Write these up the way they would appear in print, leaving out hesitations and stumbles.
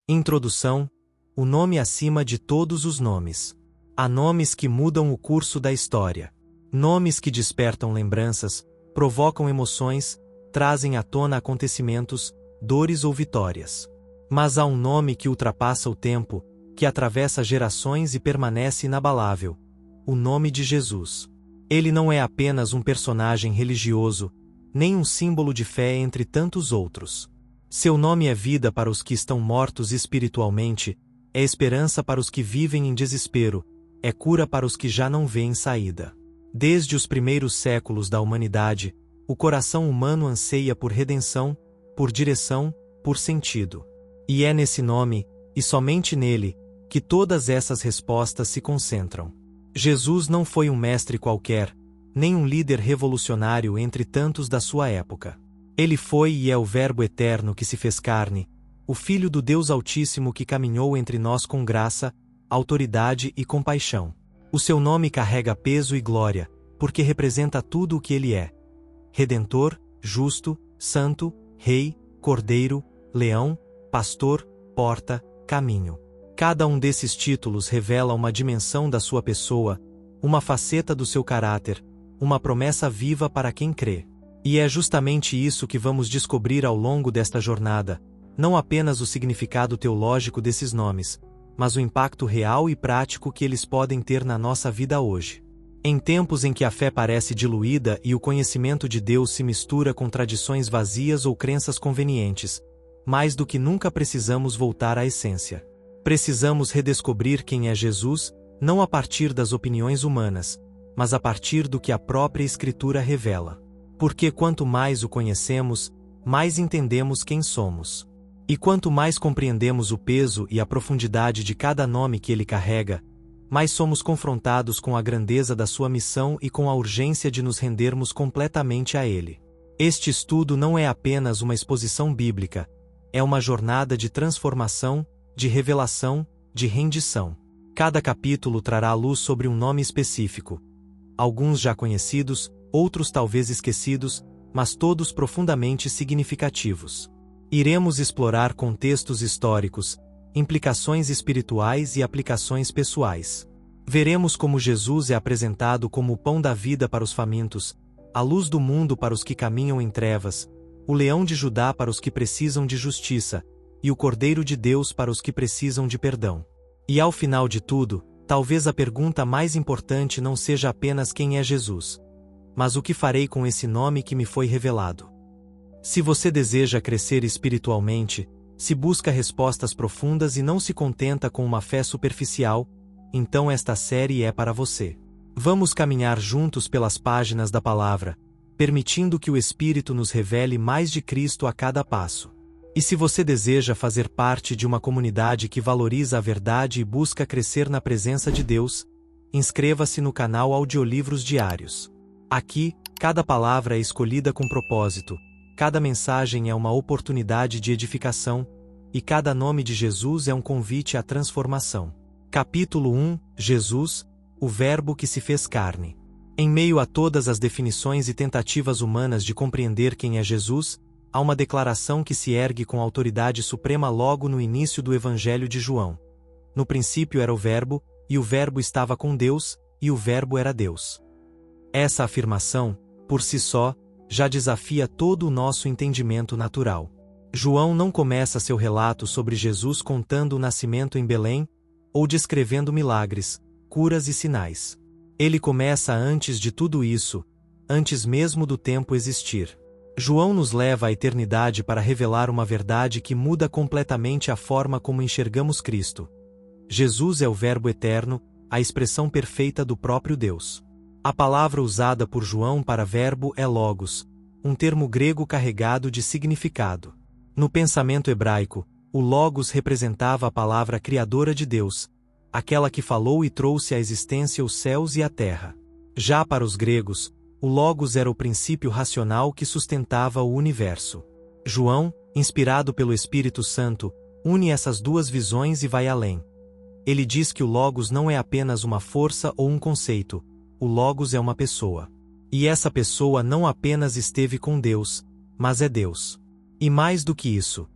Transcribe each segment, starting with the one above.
Introdução: o nome acima de todos os nomes. Há nomes que mudam o curso da história. Nomes que despertam lembranças, provocam emoções, trazem à tona acontecimentos, dores ou vitórias. Mas há um nome que ultrapassa o tempo, que atravessa gerações e permanece inabalável: o nome de Jesus. Ele não é apenas um personagem religioso, nem um símbolo de fé entre tantos outros. Seu nome é vida para os que estão mortos espiritualmente, é esperança para os que vivem em desespero, é cura para os que já não veem saída. Desde os primeiros séculos da humanidade, o coração humano anseia por redenção, por direção, por sentido. E é nesse nome, e somente nele, que todas essas respostas se concentram. Jesus não foi um mestre qualquer, nem um líder revolucionário entre tantos da sua época. Ele foi e é o Verbo eterno que se fez carne, o Filho do Deus Altíssimo que caminhou entre nós com graça, autoridade e compaixão. O seu nome carrega peso e glória, porque representa tudo o que ele é: Redentor, justo, santo, Rei, Cordeiro, Leão, Pastor, Porta, Caminho. Cada um desses títulos revela uma dimensão da sua pessoa, uma faceta do seu caráter, uma promessa viva para quem crê. E é justamente isso que vamos descobrir ao longo desta jornada, não apenas o significado teológico desses nomes, mas o impacto real e prático que eles podem ter na nossa vida hoje. Em tempos em que a fé parece diluída e o conhecimento de Deus se mistura com tradições vazias ou crenças convenientes, mais do que nunca precisamos voltar à essência. Precisamos redescobrir quem é Jesus, não a partir das opiniões humanas, mas a partir do que a própria Escritura revela. Porque quanto mais o conhecemos, mais entendemos quem somos. E quanto mais compreendemos o peso e a profundidade de cada nome que ele carrega, mais somos confrontados com a grandeza da sua missão e com a urgência de nos rendermos completamente a ele. Este estudo não é apenas uma exposição bíblica, é uma jornada de transformação, de revelação, de rendição. Cada capítulo trará luz sobre um nome específico. Alguns já conhecidos, outros talvez esquecidos, mas todos profundamente significativos. Iremos explorar contextos históricos, implicações espirituais e aplicações pessoais. Veremos como Jesus é apresentado como o pão da vida para os famintos, a luz do mundo para os que caminham em trevas, o leão de Judá para os que precisam de justiça, e o Cordeiro de Deus para os que precisam de perdão. E ao final de tudo, talvez a pergunta mais importante não seja apenas quem é Jesus, mas o que farei com esse nome que me foi revelado. Se você deseja crescer espiritualmente, se busca respostas profundas e não se contenta com uma fé superficial, então esta série é para você. Vamos caminhar juntos pelas páginas da palavra, permitindo que o Espírito nos revele mais de Cristo a cada passo. E se você deseja fazer parte de uma comunidade que valoriza a verdade e busca crescer na presença de Deus, inscreva-se no canal Audiolivros Diários. Aqui, cada palavra é escolhida com propósito, cada mensagem é uma oportunidade de edificação, e cada nome de Jesus é um convite à transformação. Capítulo 1: Jesus, o Verbo que se fez carne. Em meio a todas as definições e tentativas humanas de compreender quem é Jesus, há uma declaração que se ergue com autoridade suprema logo no início do Evangelho de João. No princípio era o Verbo, e o Verbo estava com Deus, e o Verbo era Deus. Essa afirmação, por si só, já desafia todo o nosso entendimento natural. João não começa seu relato sobre Jesus contando o nascimento em Belém, ou descrevendo milagres, curas e sinais. Ele começa antes de tudo isso, antes mesmo do tempo existir. João nos leva à eternidade para revelar uma verdade que muda completamente a forma como enxergamos Cristo. Jesus é o Verbo eterno, a expressão perfeita do próprio Deus. A palavra usada por João para verbo é logos, um termo grego carregado de significado. No pensamento hebraico, o logos representava a palavra criadora de Deus, aquela que falou e trouxe à existência os céus e a terra. Já para os gregos, o logos era o princípio racional que sustentava o universo. João, inspirado pelo Espírito Santo, une essas duas visões e vai além. Ele diz que o logos não é apenas uma força ou um conceito, o logos é uma pessoa. E essa pessoa não apenas esteve com Deus, mas é Deus. E mais do que isso,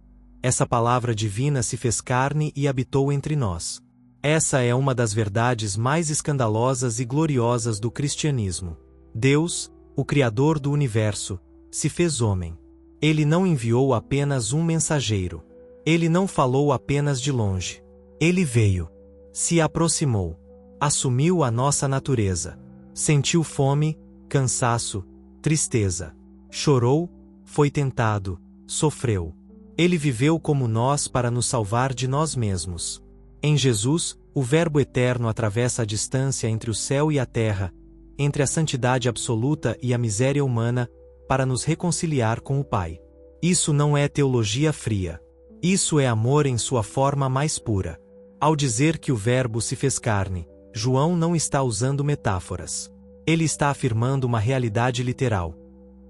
Essa palavra divina se fez carne e habitou entre nós. Essa é uma das verdades mais escandalosas e gloriosas do cristianismo. Deus, o Criador do universo, se fez homem. Ele não enviou apenas um mensageiro. Ele não falou apenas de longe. Ele veio, se aproximou, assumiu a nossa natureza, sentiu fome, cansaço, tristeza, chorou, foi tentado, sofreu. Ele viveu como nós para nos salvar de nós mesmos. Em Jesus, o Verbo eterno atravessa a distância entre o céu e a terra, entre a santidade absoluta e a miséria humana, para nos reconciliar com o Pai. Isso não é teologia fria. Isso é amor em sua forma mais pura. Ao dizer que o Verbo se fez carne, João não está usando metáforas. Ele está afirmando uma realidade literal.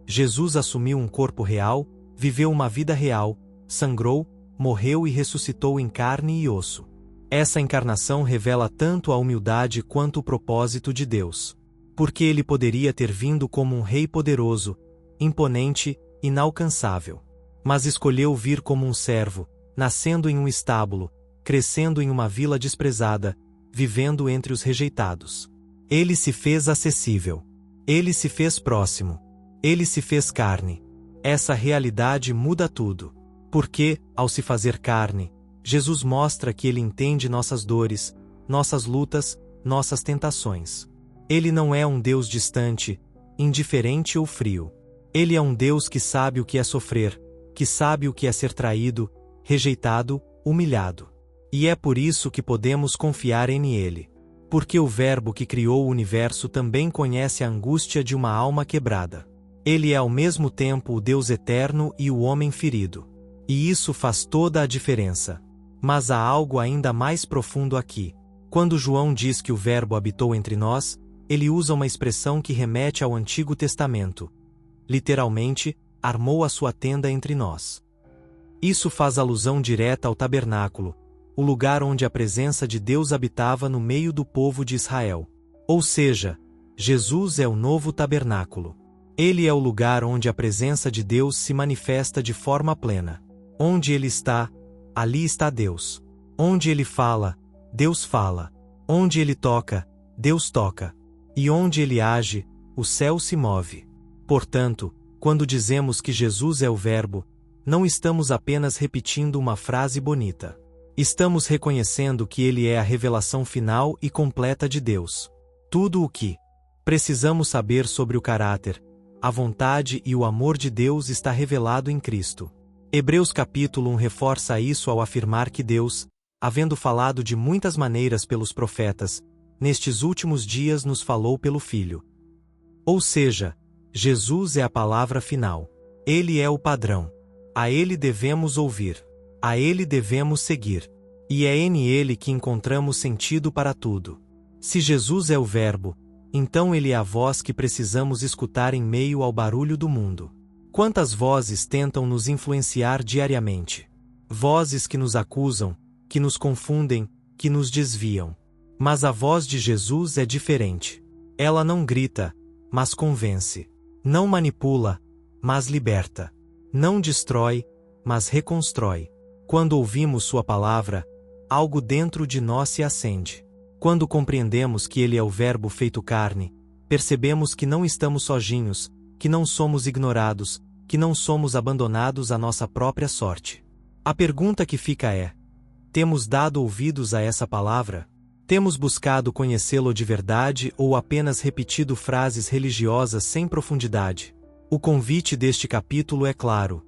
Jesus assumiu um corpo real, viveu uma vida real, sangrou, morreu e ressuscitou em carne e osso. Essa encarnação revela tanto a humildade quanto o propósito de Deus. Porque ele poderia ter vindo como um rei poderoso, imponente, inalcançável. Mas escolheu vir como um servo, nascendo em um estábulo, crescendo em uma vila desprezada, vivendo entre os rejeitados. Ele se fez acessível. Ele se fez próximo. Ele se fez carne. Essa realidade muda tudo. Porque, ao se fazer carne, Jesus mostra que ele entende nossas dores, nossas lutas, nossas tentações. Ele não é um Deus distante, indiferente ou frio. Ele é um Deus que sabe o que é sofrer, que sabe o que é ser traído, rejeitado, humilhado. E é por isso que podemos confiar em Ele. Porque o Verbo que criou o universo também conhece a angústia de uma alma quebrada. Ele é ao mesmo tempo o Deus eterno e o homem ferido. E isso faz toda a diferença. Mas há algo ainda mais profundo aqui. Quando João diz que o Verbo habitou entre nós, ele usa uma expressão que remete ao Antigo Testamento. Literalmente, armou a sua tenda entre nós. Isso faz alusão direta ao tabernáculo, o lugar onde a presença de Deus habitava no meio do povo de Israel. Ou seja, Jesus é o novo tabernáculo. Ele é o lugar onde a presença de Deus se manifesta de forma plena. Onde ele está, ali está Deus. Onde ele fala, Deus fala. Onde ele toca, Deus toca. E onde ele age, o céu se move. Portanto, quando dizemos que Jesus é o Verbo, não estamos apenas repetindo uma frase bonita. Estamos reconhecendo que ele é a revelação final e completa de Deus. Tudo o que precisamos saber sobre o caráter, a vontade e o amor de Deus está revelado em Cristo. Hebreus capítulo 1 reforça isso ao afirmar que Deus, havendo falado de muitas maneiras pelos profetas, nestes últimos dias nos falou pelo Filho. Ou seja, Jesus é a palavra final. Ele é o padrão. A ele devemos ouvir. A ele devemos seguir. E é nele que encontramos sentido para tudo. Se Jesus é o Verbo, então ele é a voz que precisamos escutar em meio ao barulho do mundo. Quantas vozes tentam nos influenciar diariamente? Vozes que nos acusam, que nos confundem, que nos desviam. Mas a voz de Jesus é diferente. Ela não grita, mas convence. Não manipula, mas liberta. Não destrói, mas reconstrói. Quando ouvimos sua palavra, algo dentro de nós se acende. Quando compreendemos que ele é o Verbo feito carne, percebemos que não estamos sozinhos, que não somos ignorados, que não somos abandonados à nossa própria sorte. A pergunta que fica é: temos dado ouvidos a essa palavra? Temos buscado conhecê-lo de verdade ou apenas repetido frases religiosas sem profundidade? O convite deste capítulo é claro.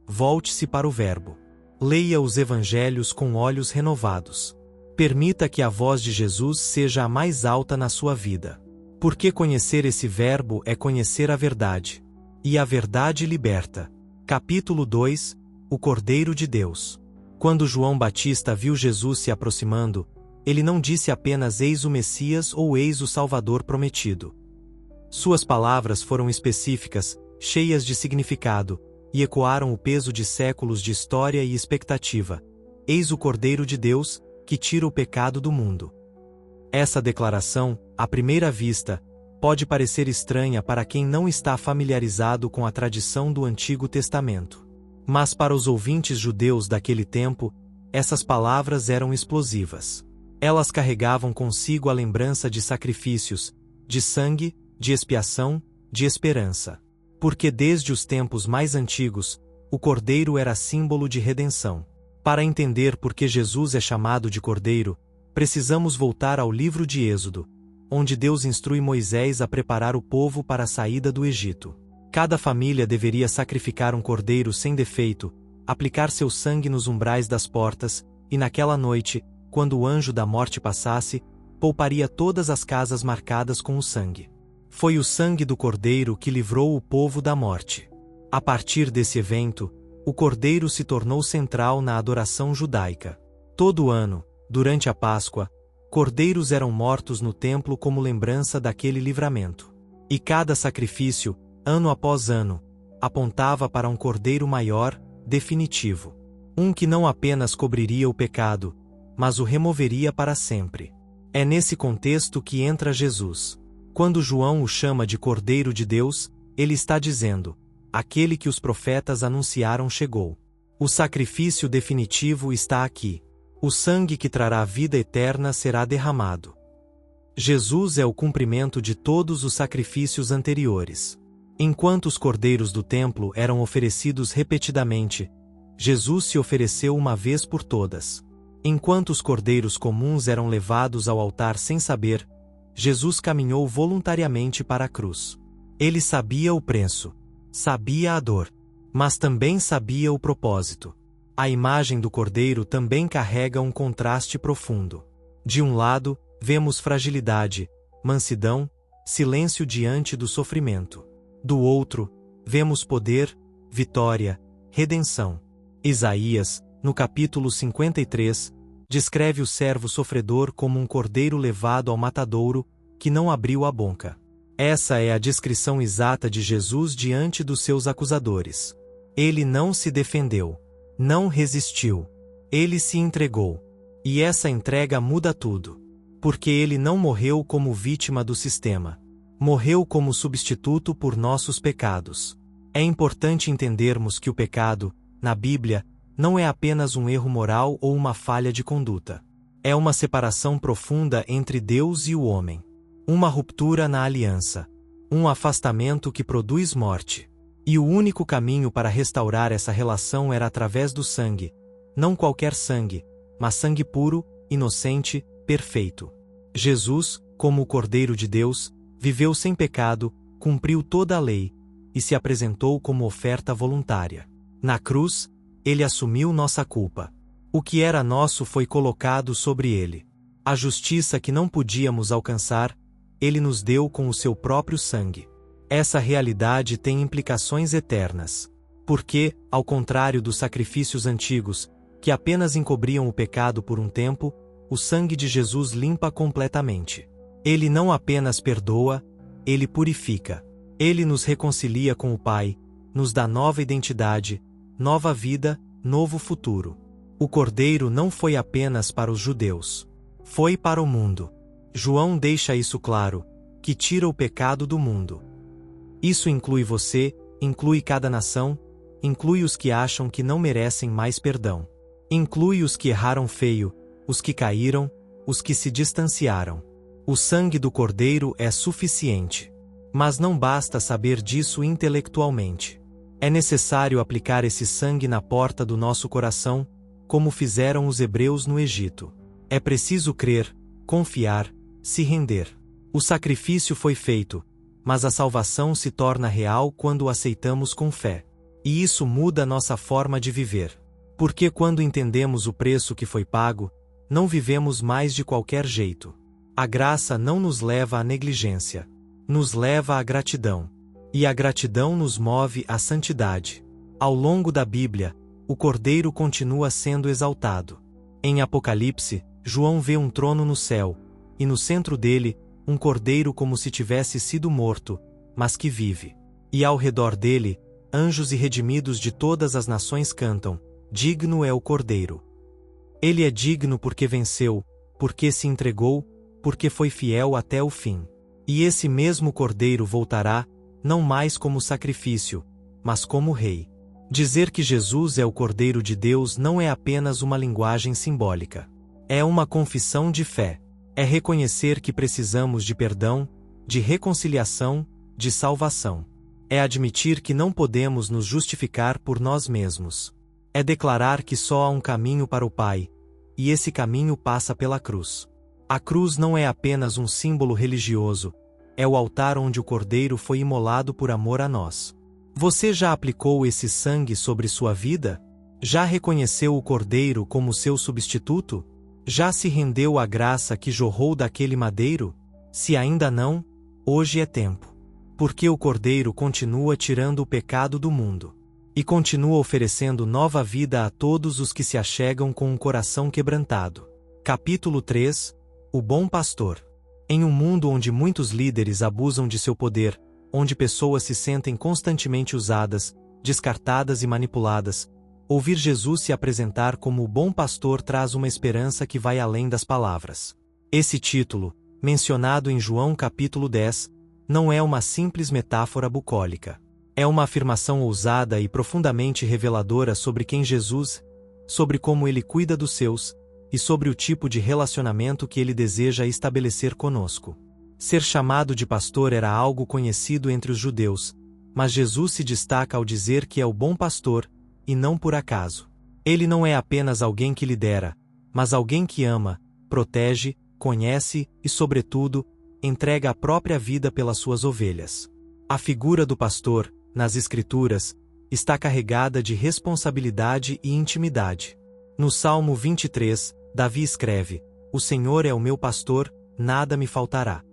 Volte-se para o Verbo. Leia os Evangelhos com olhos renovados. Permita que a voz de Jesus seja a mais alta na sua vida. Porque conhecer esse Verbo é conhecer a verdade. E a verdade liberta. Capítulo 2 O Cordeiro de Deus. Quando João Batista viu Jesus se aproximando, ele não disse apenas eis o Messias ou eis o Salvador prometido. Suas palavras foram específicas, cheias de significado, e ecoaram o peso de séculos de história e expectativa. Eis o Cordeiro de Deus, que tira o pecado do mundo. Essa declaração, à primeira vista, pode parecer estranha para quem não está familiarizado com a tradição do Antigo Testamento. Mas para os ouvintes judeus daquele tempo, essas palavras eram explosivas. Elas carregavam consigo a lembrança de sacrifícios, de sangue, de expiação, de esperança. Porque desde os tempos mais antigos, o Cordeiro era símbolo de redenção. Para entender por que Jesus é chamado de Cordeiro, precisamos voltar ao livro de Êxodo, onde Deus instrui Moisés a preparar o povo para a saída do Egito. Cada família deveria sacrificar um cordeiro sem defeito, aplicar seu sangue nos umbrais das portas, e naquela noite, quando o anjo da morte passasse, pouparia todas as casas marcadas com o sangue. Foi o sangue do cordeiro que livrou o povo da morte. A partir desse evento, o cordeiro se tornou central na adoração judaica. Todo ano, durante a Páscoa, cordeiros eram mortos no templo como lembrança daquele livramento. E cada sacrifício, ano após ano, apontava para um cordeiro maior, definitivo. Um que não apenas cobriria o pecado, mas o removeria para sempre. É nesse contexto que entra Jesus. Quando João o chama de Cordeiro de Deus, ele está dizendo: aquele que os profetas anunciaram chegou. O sacrifício definitivo está aqui. O sangue que trará vida eterna será derramado. Jesus é o cumprimento de todos os sacrifícios anteriores. Enquanto os cordeiros do templo eram oferecidos repetidamente, Jesus se ofereceu uma vez por todas. Enquanto os cordeiros comuns eram levados ao altar sem saber, Jesus caminhou voluntariamente para a cruz. Ele sabia o preço, sabia a dor, mas também sabia o propósito. A imagem do cordeiro também carrega um contraste profundo. De um lado, vemos fragilidade, mansidão, silêncio diante do sofrimento. Do outro, vemos poder, vitória, redenção. Isaías, no capítulo 53, descreve o servo sofredor como um cordeiro levado ao matadouro, que não abriu a boca. Essa é a descrição exata de Jesus diante dos seus acusadores. Ele não se defendeu, não resistiu, ele se entregou. E essa entrega muda tudo. Porque ele não morreu como vítima do sistema. Morreu como substituto por nossos pecados. É importante entendermos que o pecado, na Bíblia, não é apenas um erro moral ou uma falha de conduta. É uma separação profunda entre Deus e o homem. Uma ruptura na aliança. Um afastamento que produz morte. E o único caminho para restaurar essa relação era através do sangue. Não qualquer sangue, mas sangue puro, inocente, perfeito. Jesus, como o Cordeiro de Deus, viveu sem pecado, cumpriu toda a lei, e se apresentou como oferta voluntária. Na cruz, ele assumiu nossa culpa. O que era nosso foi colocado sobre ele. A justiça que não podíamos alcançar, ele nos deu com o seu próprio sangue. Essa realidade tem implicações eternas. Porque, ao contrário dos sacrifícios antigos, que apenas encobriam o pecado por um tempo, o sangue de Jesus limpa completamente. Ele não apenas perdoa, ele purifica. Ele nos reconcilia com o Pai, nos dá nova identidade, nova vida, novo futuro. O Cordeiro não foi apenas para os judeus. Foi para o mundo. João deixa isso claro, que tira o pecado do mundo. Isso inclui você, inclui cada nação, inclui os que acham que não merecem mais perdão. Inclui os que erraram feio, os que caíram, os que se distanciaram. O sangue do Cordeiro é suficiente. Mas não basta saber disso intelectualmente. É necessário aplicar esse sangue na porta do nosso coração, como fizeram os hebreus no Egito. É preciso crer, confiar, se render. O sacrifício foi feito, mas a salvação se torna real quando o aceitamos com fé. E isso muda nossa forma de viver. Porque quando entendemos o preço que foi pago, não vivemos mais de qualquer jeito. A graça não nos leva à negligência. Nos leva à gratidão. E a gratidão nos move à santidade. Ao longo da Bíblia, o Cordeiro continua sendo exaltado. Em Apocalipse, João vê um trono no céu, e no centro dele, um cordeiro como se tivesse sido morto, mas que vive. E ao redor dele, anjos e redimidos de todas as nações cantam: digno é o Cordeiro. Ele é digno porque venceu, porque se entregou, porque foi fiel até o fim. E esse mesmo Cordeiro voltará, não mais como sacrifício, mas como Rei. Dizer que Jesus é o Cordeiro de Deus não é apenas uma linguagem simbólica. É uma confissão de fé. É reconhecer que precisamos de perdão, de reconciliação, de salvação. É admitir que não podemos nos justificar por nós mesmos. É declarar que só há um caminho para o Pai, e esse caminho passa pela cruz. A cruz não é apenas um símbolo religioso, é o altar onde o Cordeiro foi imolado por amor a nós. Você já aplicou esse sangue sobre sua vida? Já reconheceu o Cordeiro como seu substituto? Já se rendeu à graça que jorrou daquele madeiro? Se ainda não, hoje é tempo. Porque o Cordeiro continua tirando o pecado do mundo. E continua oferecendo nova vida a todos os que se achegam com um coração quebrantado. Capítulo 3 – O Bom Pastor. Em um mundo onde muitos líderes abusam de seu poder, onde pessoas se sentem constantemente usadas, descartadas e manipuladas, ouvir Jesus se apresentar como o bom pastor traz uma esperança que vai além das palavras. Esse título, mencionado em João capítulo 10, não é uma simples metáfora bucólica. É uma afirmação ousada e profundamente reveladora sobre quem Jesus, sobre como ele cuida dos seus, e sobre o tipo de relacionamento que ele deseja estabelecer conosco. Ser chamado de pastor era algo conhecido entre os judeus, mas Jesus se destaca ao dizer que é o bom pastor, e não por acaso. Ele não é apenas alguém que lidera, mas alguém que ama, protege, conhece e, sobretudo, entrega a própria vida pelas suas ovelhas. A figura do pastor, nas Escrituras, está carregada de responsabilidade e intimidade. No Salmo 23, Davi escreve: "O Senhor é o meu pastor, nada me faltará."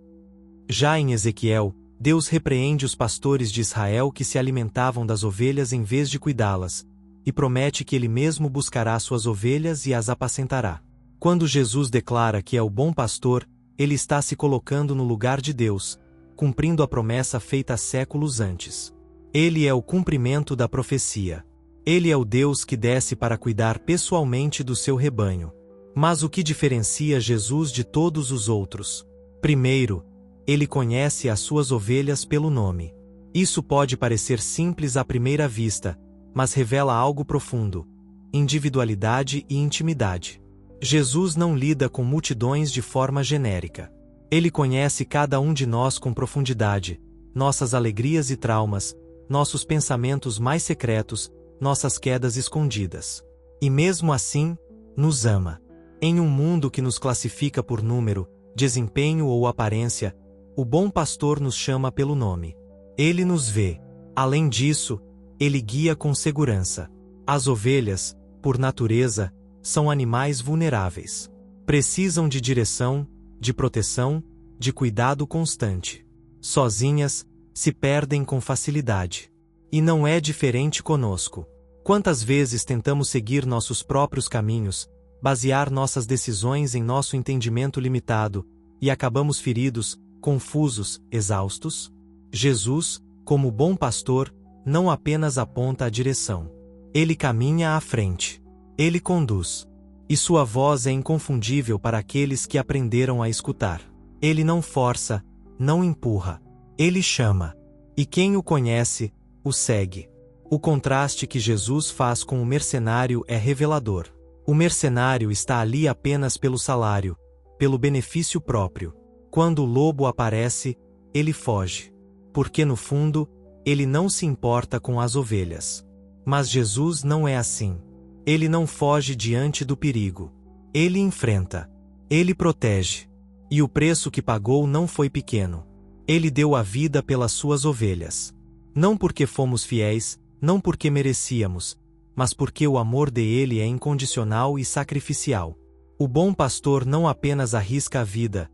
Já em Ezequiel, Deus repreende os pastores de Israel que se alimentavam das ovelhas em vez de cuidá-las, e promete que ele mesmo buscará suas ovelhas e as apacentará. Quando Jesus declara que é o bom pastor, ele está se colocando no lugar de Deus, cumprindo a promessa feita séculos antes. Ele é o cumprimento da profecia. Ele é o Deus que desce para cuidar pessoalmente do seu rebanho. Mas o que diferencia Jesus de todos os outros? Primeiro, ele conhece as suas ovelhas pelo nome. Isso pode parecer simples à primeira vista, mas revela algo profundo: individualidade e intimidade. Jesus não lida com multidões de forma genérica. Ele conhece cada um de nós com profundidade, nossas alegrias e traumas, nossos pensamentos mais secretos, nossas quedas escondidas. E mesmo assim, nos ama. Em um mundo que nos classifica por número, desempenho ou aparência, o bom pastor nos chama pelo nome. Ele nos vê. Além disso, ele guia com segurança. As ovelhas, por natureza, são animais vulneráveis. Precisam de direção, de proteção, de cuidado constante. Sozinhas, se perdem com facilidade. E não é diferente conosco. Quantas vezes tentamos seguir nossos próprios caminhos, basear nossas decisões em nosso entendimento limitado, e acabamos feridos, confusos, exaustos? Jesus, como bom pastor, não apenas aponta a direção. Ele caminha à frente. Ele conduz. E sua voz é inconfundível para aqueles que aprenderam a escutar. Ele não força, não empurra. Ele chama. E quem o conhece, o segue. O contraste que Jesus faz com o mercenário é revelador. O mercenário está ali apenas pelo salário, pelo benefício próprio. Quando o lobo aparece, ele foge. Porque no fundo, ele não se importa com as ovelhas. Mas Jesus não é assim. Ele não foge diante do perigo. Ele enfrenta. Ele protege. E o preço que pagou não foi pequeno. Ele deu a vida pelas suas ovelhas. Não porque fomos fiéis, não porque merecíamos, mas porque o amor dele é incondicional e sacrificial. O bom pastor não apenas arrisca a vida,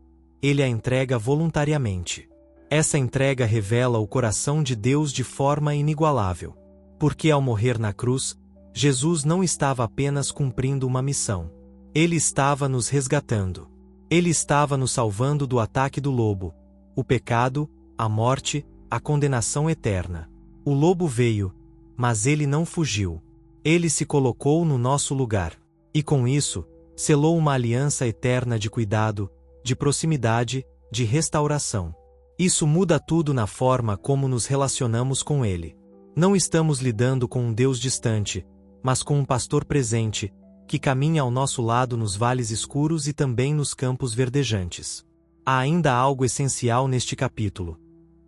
ele a entrega voluntariamente. Essa entrega revela o coração de Deus de forma inigualável. Porque ao morrer na cruz, Jesus não estava apenas cumprindo uma missão. Ele estava nos resgatando. Ele estava nos salvando do ataque do lobo, o pecado, a morte, a condenação eterna. O lobo veio, mas ele não fugiu. Ele se colocou no nosso lugar. E com isso, selou uma aliança eterna de cuidado, de proximidade, de restauração. Isso muda tudo na forma como nos relacionamos com ele. Não estamos lidando com um Deus distante, mas com um pastor presente, que caminha ao nosso lado nos vales escuros e também nos campos verdejantes. Há ainda algo essencial neste capítulo.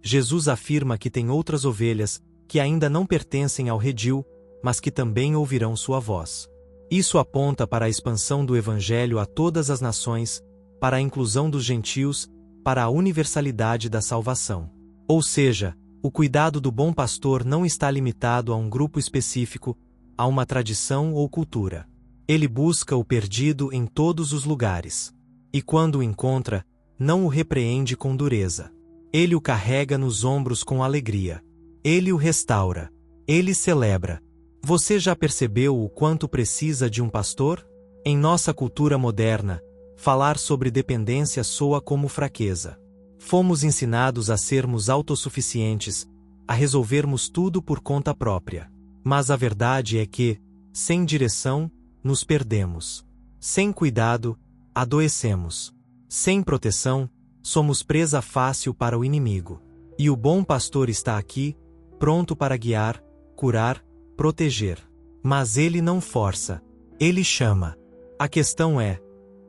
Jesus afirma que tem outras ovelhas, que ainda não pertencem ao redil, mas que também ouvirão sua voz. Isso aponta para a expansão do Evangelho a todas as nações, para a inclusão dos gentios, para a universalidade da salvação. Ou seja, o cuidado do bom pastor não está limitado a um grupo específico, a uma tradição ou cultura. Ele busca o perdido em todos os lugares. E quando o encontra, não o repreende com dureza. Ele o carrega nos ombros com alegria. Ele o restaura. Ele celebra. Você já percebeu o quanto precisa de um pastor? Em nossa cultura moderna, falar sobre dependência soa como fraqueza. Fomos ensinados a sermos autossuficientes, a resolvermos tudo por conta própria. Mas a verdade é que, sem direção, nos perdemos. Sem cuidado, adoecemos. Sem proteção, somos presa fácil para o inimigo. E o bom pastor está aqui, pronto para guiar, curar, proteger. Mas ele não força. Ele chama. A questão é: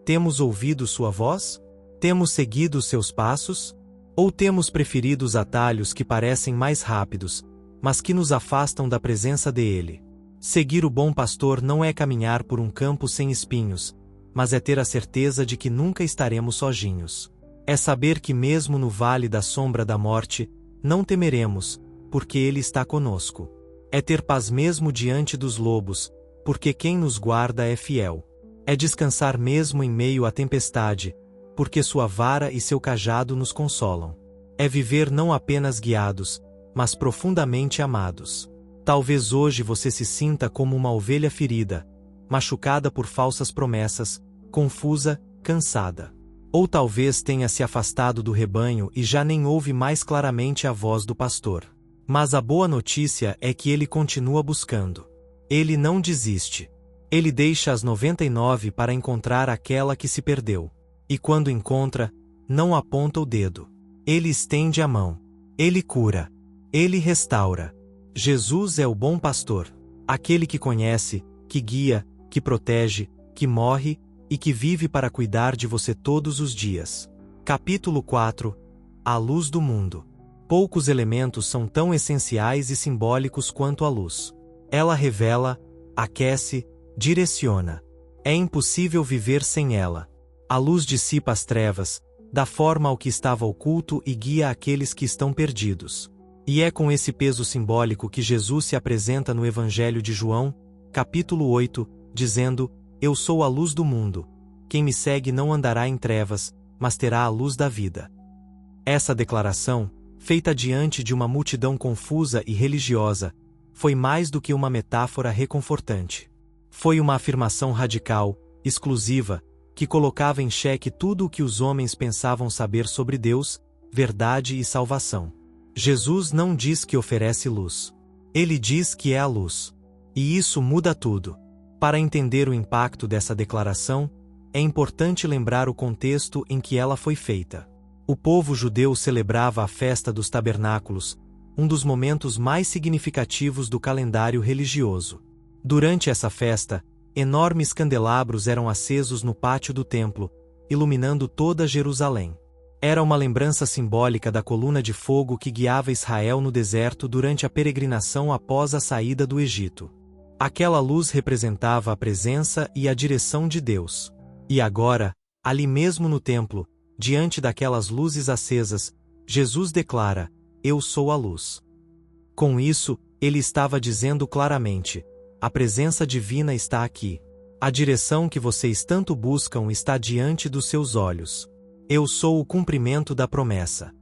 temos ouvido sua voz? Temos seguido seus passos? Ou temos preferido os atalhos que parecem mais rápidos, mas que nos afastam da presença dele? Seguir o bom pastor não é caminhar por um campo sem espinhos, mas é ter a certeza de que nunca estaremos sozinhos. É saber que mesmo no vale da sombra da morte, não temeremos, porque ele está conosco. É ter paz mesmo diante dos lobos, porque quem nos guarda é fiel. É descansar mesmo em meio à tempestade, porque sua vara e seu cajado nos consolam. É viver não apenas guiados, mas profundamente amados. Talvez hoje você se sinta como uma ovelha ferida, machucada por falsas promessas, confusa, cansada. Ou talvez tenha se afastado do rebanho e já nem ouve mais claramente a voz do pastor. Mas a boa notícia é que ele continua buscando. Ele não desiste. Ele deixa as 99 para encontrar aquela que se perdeu. E quando encontra, não aponta o dedo. Ele estende a mão. Ele cura. Ele restaura. Jesus é o bom pastor. Aquele que conhece, que guia, que protege, que morre e que vive para cuidar de você todos os dias. Capítulo 4. A luz do mundo. Poucos elementos são tão essenciais e simbólicos quanto a luz. Ela revela, aquece, direciona. É impossível viver sem ela. A luz dissipa as trevas, dá forma ao que estava oculto e guia aqueles que estão perdidos. E é com esse peso simbólico que Jesus se apresenta no Evangelho de João, capítulo 8, dizendo: Eu sou a luz do mundo. Quem me segue não andará em trevas, mas terá a luz da vida. Essa declaração, feita diante de uma multidão confusa e religiosa, foi mais do que uma metáfora reconfortante. Foi uma afirmação radical, exclusiva, que colocava em xeque tudo o que os homens pensavam saber sobre Deus, verdade e salvação. Jesus não diz que oferece luz. Ele diz que é a luz. E isso muda tudo. Para entender o impacto dessa declaração, é importante lembrar o contexto em que ela foi feita. O povo judeu celebrava a festa dos tabernáculos, um dos momentos mais significativos do calendário religioso. Durante essa festa, enormes candelabros eram acesos no pátio do templo, iluminando toda Jerusalém. Era uma lembrança simbólica da coluna de fogo que guiava Israel no deserto durante a peregrinação após a saída do Egito. Aquela luz representava a presença e a direção de Deus. E agora, ali mesmo no templo, diante daquelas luzes acesas, Jesus declara: Eu sou a luz. Com isso, ele estava dizendo claramente: a presença divina está aqui. A direção que vocês tanto buscam está diante dos seus olhos. Eu sou o cumprimento da promessa.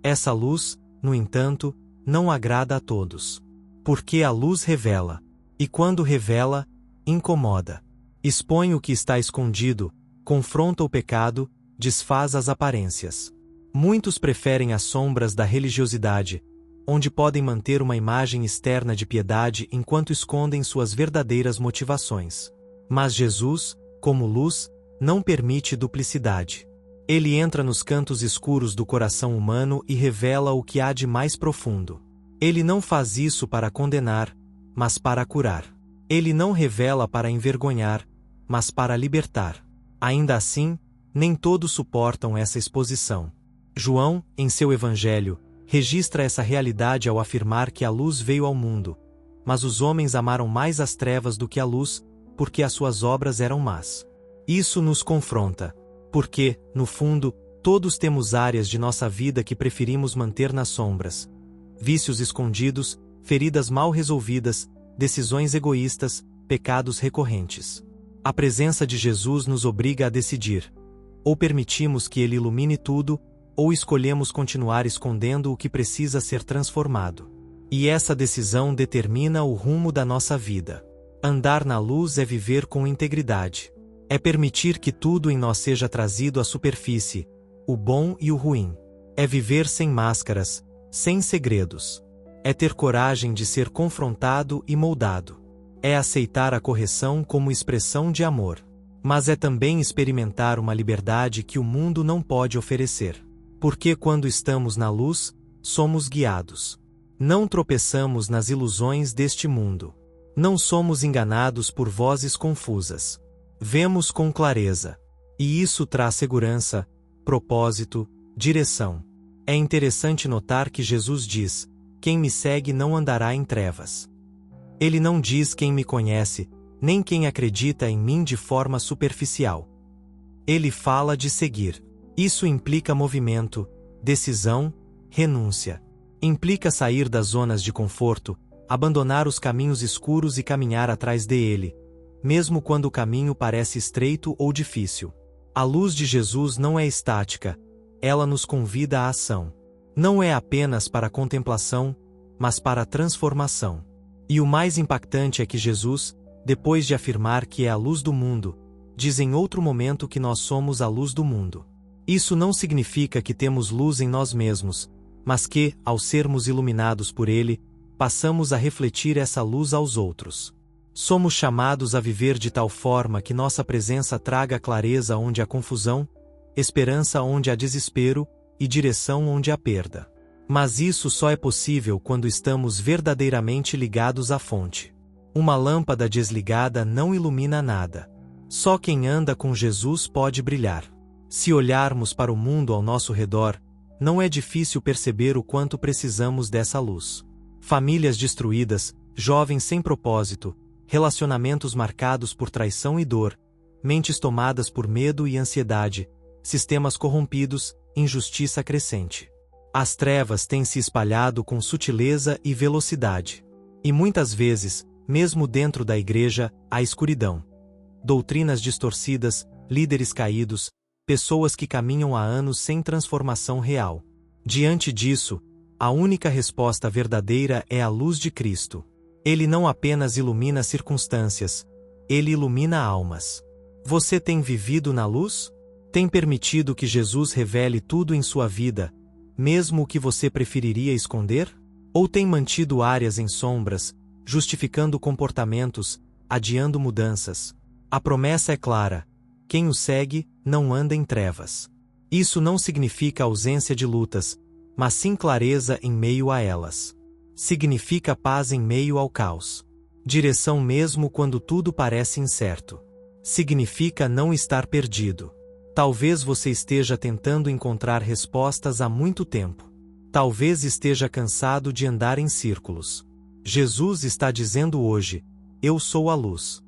Essa luz, no entanto, não agrada a todos. Porque a luz revela. E quando revela, incomoda. Expõe o que está escondido, confronta o pecado, desfaz as aparências. Muitos preferem as sombras da religiosidade, onde podem manter uma imagem externa de piedade enquanto escondem suas verdadeiras motivações. Mas Jesus, como luz, não permite duplicidade. Ele entra nos cantos escuros do coração humano e revela o que há de mais profundo. Ele não faz isso para condenar, mas para curar. Ele não revela para envergonhar, mas para libertar. Ainda assim, nem todos suportam essa exposição. João, em seu Evangelho, registra essa realidade ao afirmar que a luz veio ao mundo, mas os homens amaram mais as trevas do que a luz, porque as suas obras eram más. Isso nos confronta, porque, no fundo, todos temos áreas de nossa vida que preferimos manter nas sombras. Vícios escondidos, feridas mal resolvidas, decisões egoístas, pecados recorrentes. A presença de Jesus nos obriga a decidir. Ou permitimos que Ele ilumine tudo, ou escolhemos continuar escondendo o que precisa ser transformado. E essa decisão determina o rumo da nossa vida. Andar na luz é viver com integridade. É permitir que tudo em nós seja trazido à superfície, o bom e o ruim. É viver sem máscaras, sem segredos. É ter coragem de ser confrontado e moldado. É aceitar a correção como expressão de amor. Mas é também experimentar uma liberdade que o mundo não pode oferecer. Porque quando estamos na luz, somos guiados. Não tropeçamos nas ilusões deste mundo. Não somos enganados por vozes confusas. Vemos com clareza. E isso traz segurança, propósito, direção. É interessante notar que Jesus diz: quem me segue não andará em trevas. Ele não diz quem me conhece, nem quem acredita em mim de forma superficial. Ele fala de seguir. Isso implica movimento, decisão, renúncia. Implica sair das zonas de conforto, abandonar os caminhos escuros e caminhar atrás dele, mesmo quando o caminho parece estreito ou difícil. A luz de Jesus não é estática, ela nos convida à ação. Não é apenas para a contemplação, mas para a transformação. E o mais impactante é que Jesus, depois de afirmar que é a luz do mundo, diz em outro momento que nós somos a luz do mundo. Isso não significa que temos luz em nós mesmos, mas que, ao sermos iluminados por Ele, passamos a refletir essa luz aos outros. Somos chamados a viver de tal forma que nossa presença traga clareza onde há confusão, esperança onde há desespero e direção onde há perda. Mas isso só é possível quando estamos verdadeiramente ligados à fonte. Uma lâmpada desligada não ilumina nada. Só quem anda com Jesus pode brilhar. Se olharmos para o mundo ao nosso redor, não é difícil perceber o quanto precisamos dessa luz. Famílias destruídas, jovens sem propósito, relacionamentos marcados por traição e dor, mentes tomadas por medo e ansiedade, sistemas corrompidos, injustiça crescente. As trevas têm se espalhado com sutileza e velocidade. E muitas vezes, mesmo dentro da igreja, há escuridão. Doutrinas distorcidas, líderes caídos, pessoas que caminham há anos sem transformação real. Diante disso, a única resposta verdadeira é a luz de Cristo. Ele não apenas ilumina circunstâncias, ele ilumina almas. Você tem vivido na luz? Tem permitido que Jesus revele tudo em sua vida, mesmo o que você preferiria esconder? Ou tem mantido áreas em sombras, justificando comportamentos, adiando mudanças? A promessa é clara: quem o segue, não anda em trevas. Isso não significa ausência de lutas, mas sim clareza em meio a elas. Significa paz em meio ao caos. Direção mesmo quando tudo parece incerto. Significa não estar perdido. Talvez você esteja tentando encontrar respostas há muito tempo. Talvez esteja cansado de andar em círculos. Jesus está dizendo hoje: eu sou a luz.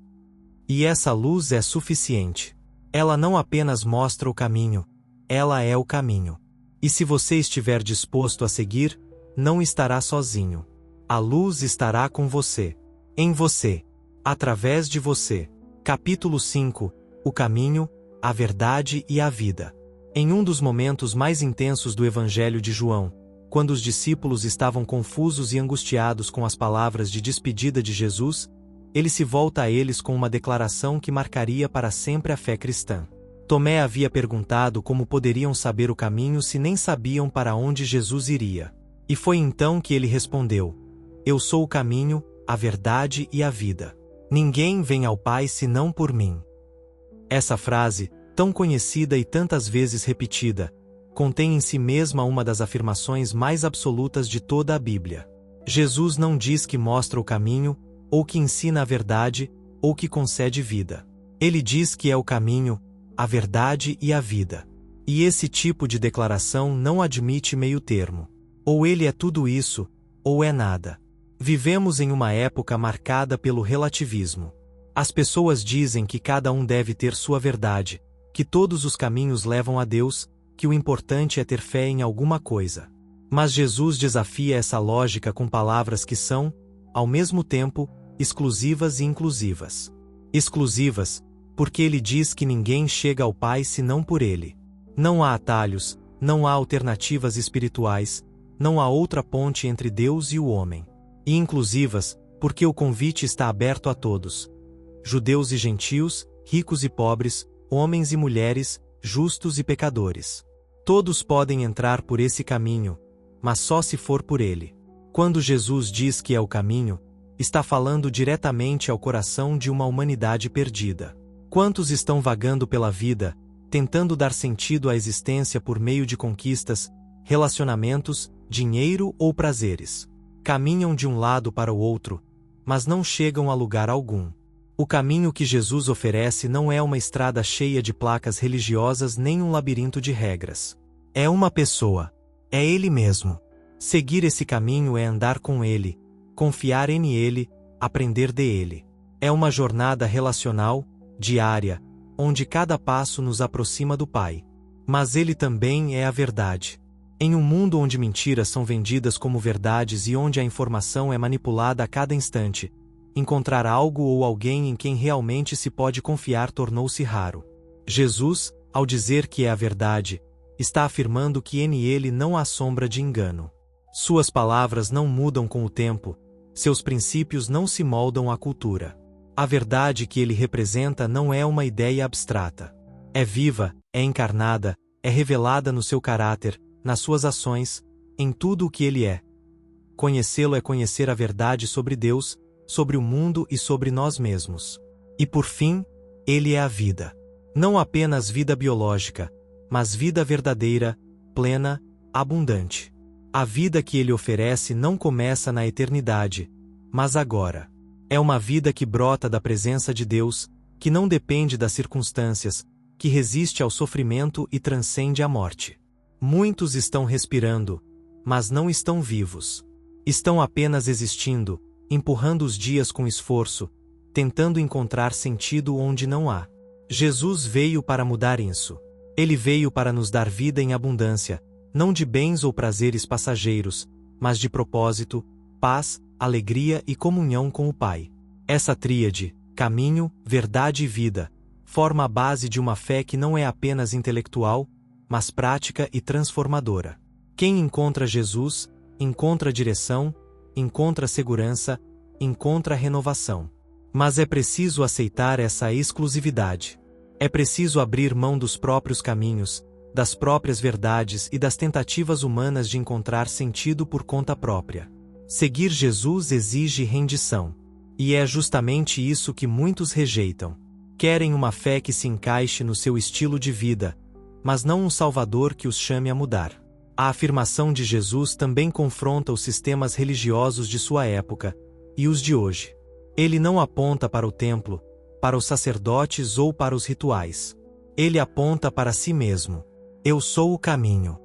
E essa luz é suficiente. Ela não apenas mostra o caminho, ela é o caminho. E se você estiver disposto a seguir, não estará sozinho. A luz estará com você. Em você. Através de você. Capítulo 5. O caminho, a verdade e a vida. Em um dos momentos mais intensos do Evangelho de João, quando os discípulos estavam confusos e angustiados com as palavras de despedida de Jesus, ele se volta a eles com uma declaração que marcaria para sempre a fé cristã. Tomé havia perguntado como poderiam saber o caminho se nem sabiam para onde Jesus iria. E foi então que ele respondeu: eu sou o caminho, a verdade e a vida. Ninguém vem ao Pai senão por mim. Essa frase, tão conhecida e tantas vezes repetida, contém em si mesma uma das afirmações mais absolutas de toda a Bíblia. Jesus não diz que mostra o caminho, ou que ensina a verdade, ou que concede vida. Ele diz que é o caminho, a verdade e a vida. E esse tipo de declaração não admite meio termo. Ou ele é tudo isso, ou é nada. Vivemos em uma época marcada pelo relativismo. As pessoas dizem que cada um deve ter sua verdade, que todos os caminhos levam a Deus, que o importante é ter fé em alguma coisa. Mas Jesus desafia essa lógica com palavras que são, ao mesmo tempo, exclusivas e inclusivas. Exclusivas, porque ele diz que ninguém chega ao Pai senão por ele. Não há atalhos, não há alternativas espirituais, não há outra ponte entre Deus e o homem. E inclusivas, porque o convite está aberto a todos. Judeus e gentios, ricos e pobres, homens e mulheres, justos e pecadores. Todos podem entrar por esse caminho, mas só se for por ele. Quando Jesus diz que é o caminho, está falando diretamente ao coração de uma humanidade perdida. Quantos estão vagando pela vida, tentando dar sentido à existência por meio de conquistas, relacionamentos, dinheiro ou prazeres? Caminham de um lado para o outro, mas não chegam a lugar algum. O caminho que Jesus oferece não é uma estrada cheia de placas religiosas nem um labirinto de regras. É uma pessoa. É Ele mesmo. Seguir esse caminho é andar com Ele, confiar em Ele, aprender dele. É uma jornada relacional, diária, onde cada passo nos aproxima do Pai. Mas Ele também é a verdade. Em um mundo onde mentiras são vendidas como verdades e onde a informação é manipulada a cada instante, encontrar algo ou alguém em quem realmente se pode confiar tornou-se raro. Jesus, ao dizer que é a verdade, está afirmando que em Ele não há sombra de engano. Suas palavras não mudam com o tempo, seus princípios não se moldam à cultura. A verdade que Ele representa não é uma ideia abstrata. É viva, é encarnada, é revelada no seu caráter, nas suas ações, em tudo o que Ele é. Conhecê-lo é conhecer a verdade sobre Deus, sobre o mundo e sobre nós mesmos. E por fim, Ele é a vida. Não apenas vida biológica, mas vida verdadeira, plena, abundante. A vida que Ele oferece não começa na eternidade, mas agora. É uma vida que brota da presença de Deus, que não depende das circunstâncias, que resiste ao sofrimento e transcende a morte. Muitos estão respirando, mas não estão vivos. Estão apenas existindo, empurrando os dias com esforço, tentando encontrar sentido onde não há. Jesus veio para mudar isso. Ele veio para nos dar vida em abundância, não de bens ou prazeres passageiros, mas de propósito, paz, alegria e comunhão com o Pai. Essa tríade, caminho, verdade e vida, forma a base de uma fé que não é apenas intelectual, mas prática e transformadora. Quem encontra Jesus, encontra direção, encontra segurança, encontra renovação. Mas é preciso aceitar essa exclusividade. É preciso abrir mão dos próprios caminhos, das próprias verdades e das tentativas humanas de encontrar sentido por conta própria. Seguir Jesus exige rendição. E é justamente isso que muitos rejeitam. Querem uma fé que se encaixe no seu estilo de vida, mas não um Salvador que os chame a mudar. A afirmação de Jesus também confronta os sistemas religiosos de sua época e os de hoje. Ele não aponta para o templo, para os sacerdotes ou para os rituais. Ele aponta para si mesmo. Eu sou o caminho.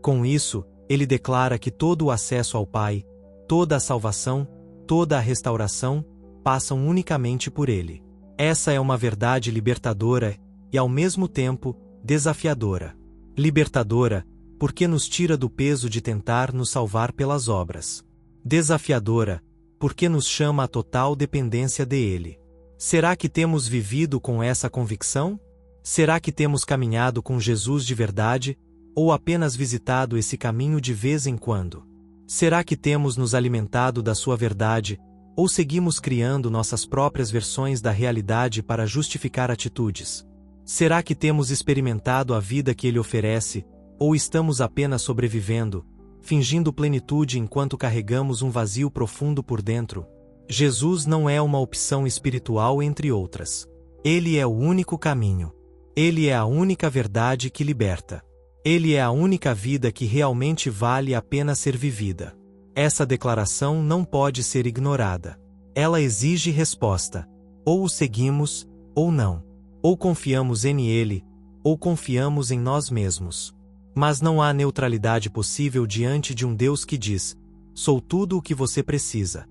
Com isso, ele declara que todo o acesso ao Pai, toda a salvação, toda a restauração, passam unicamente por ele. Essa é uma verdade libertadora e, ao mesmo tempo, desafiadora. Libertadora, porque nos tira do peso de tentar nos salvar pelas obras. Desafiadora, porque nos chama à total dependência dele. Será que temos vivido com essa convicção? Será que temos caminhado com Jesus de verdade, ou apenas visitado esse caminho de vez em quando? Será que temos nos alimentado da sua verdade, ou seguimos criando nossas próprias versões da realidade para justificar atitudes? Será que temos experimentado a vida que ele oferece, ou estamos apenas sobrevivendo, fingindo plenitude enquanto carregamos um vazio profundo por dentro? Jesus não é uma opção espiritual entre outras. Ele é o único caminho. Ele é a única verdade que liberta. Ele é a única vida que realmente vale a pena ser vivida. Essa declaração não pode ser ignorada. Ela exige resposta. Ou o seguimos, ou não. Ou confiamos nele, ou confiamos em nós mesmos. Mas não há neutralidade possível diante de um Deus que diz: sou tudo o que você precisa.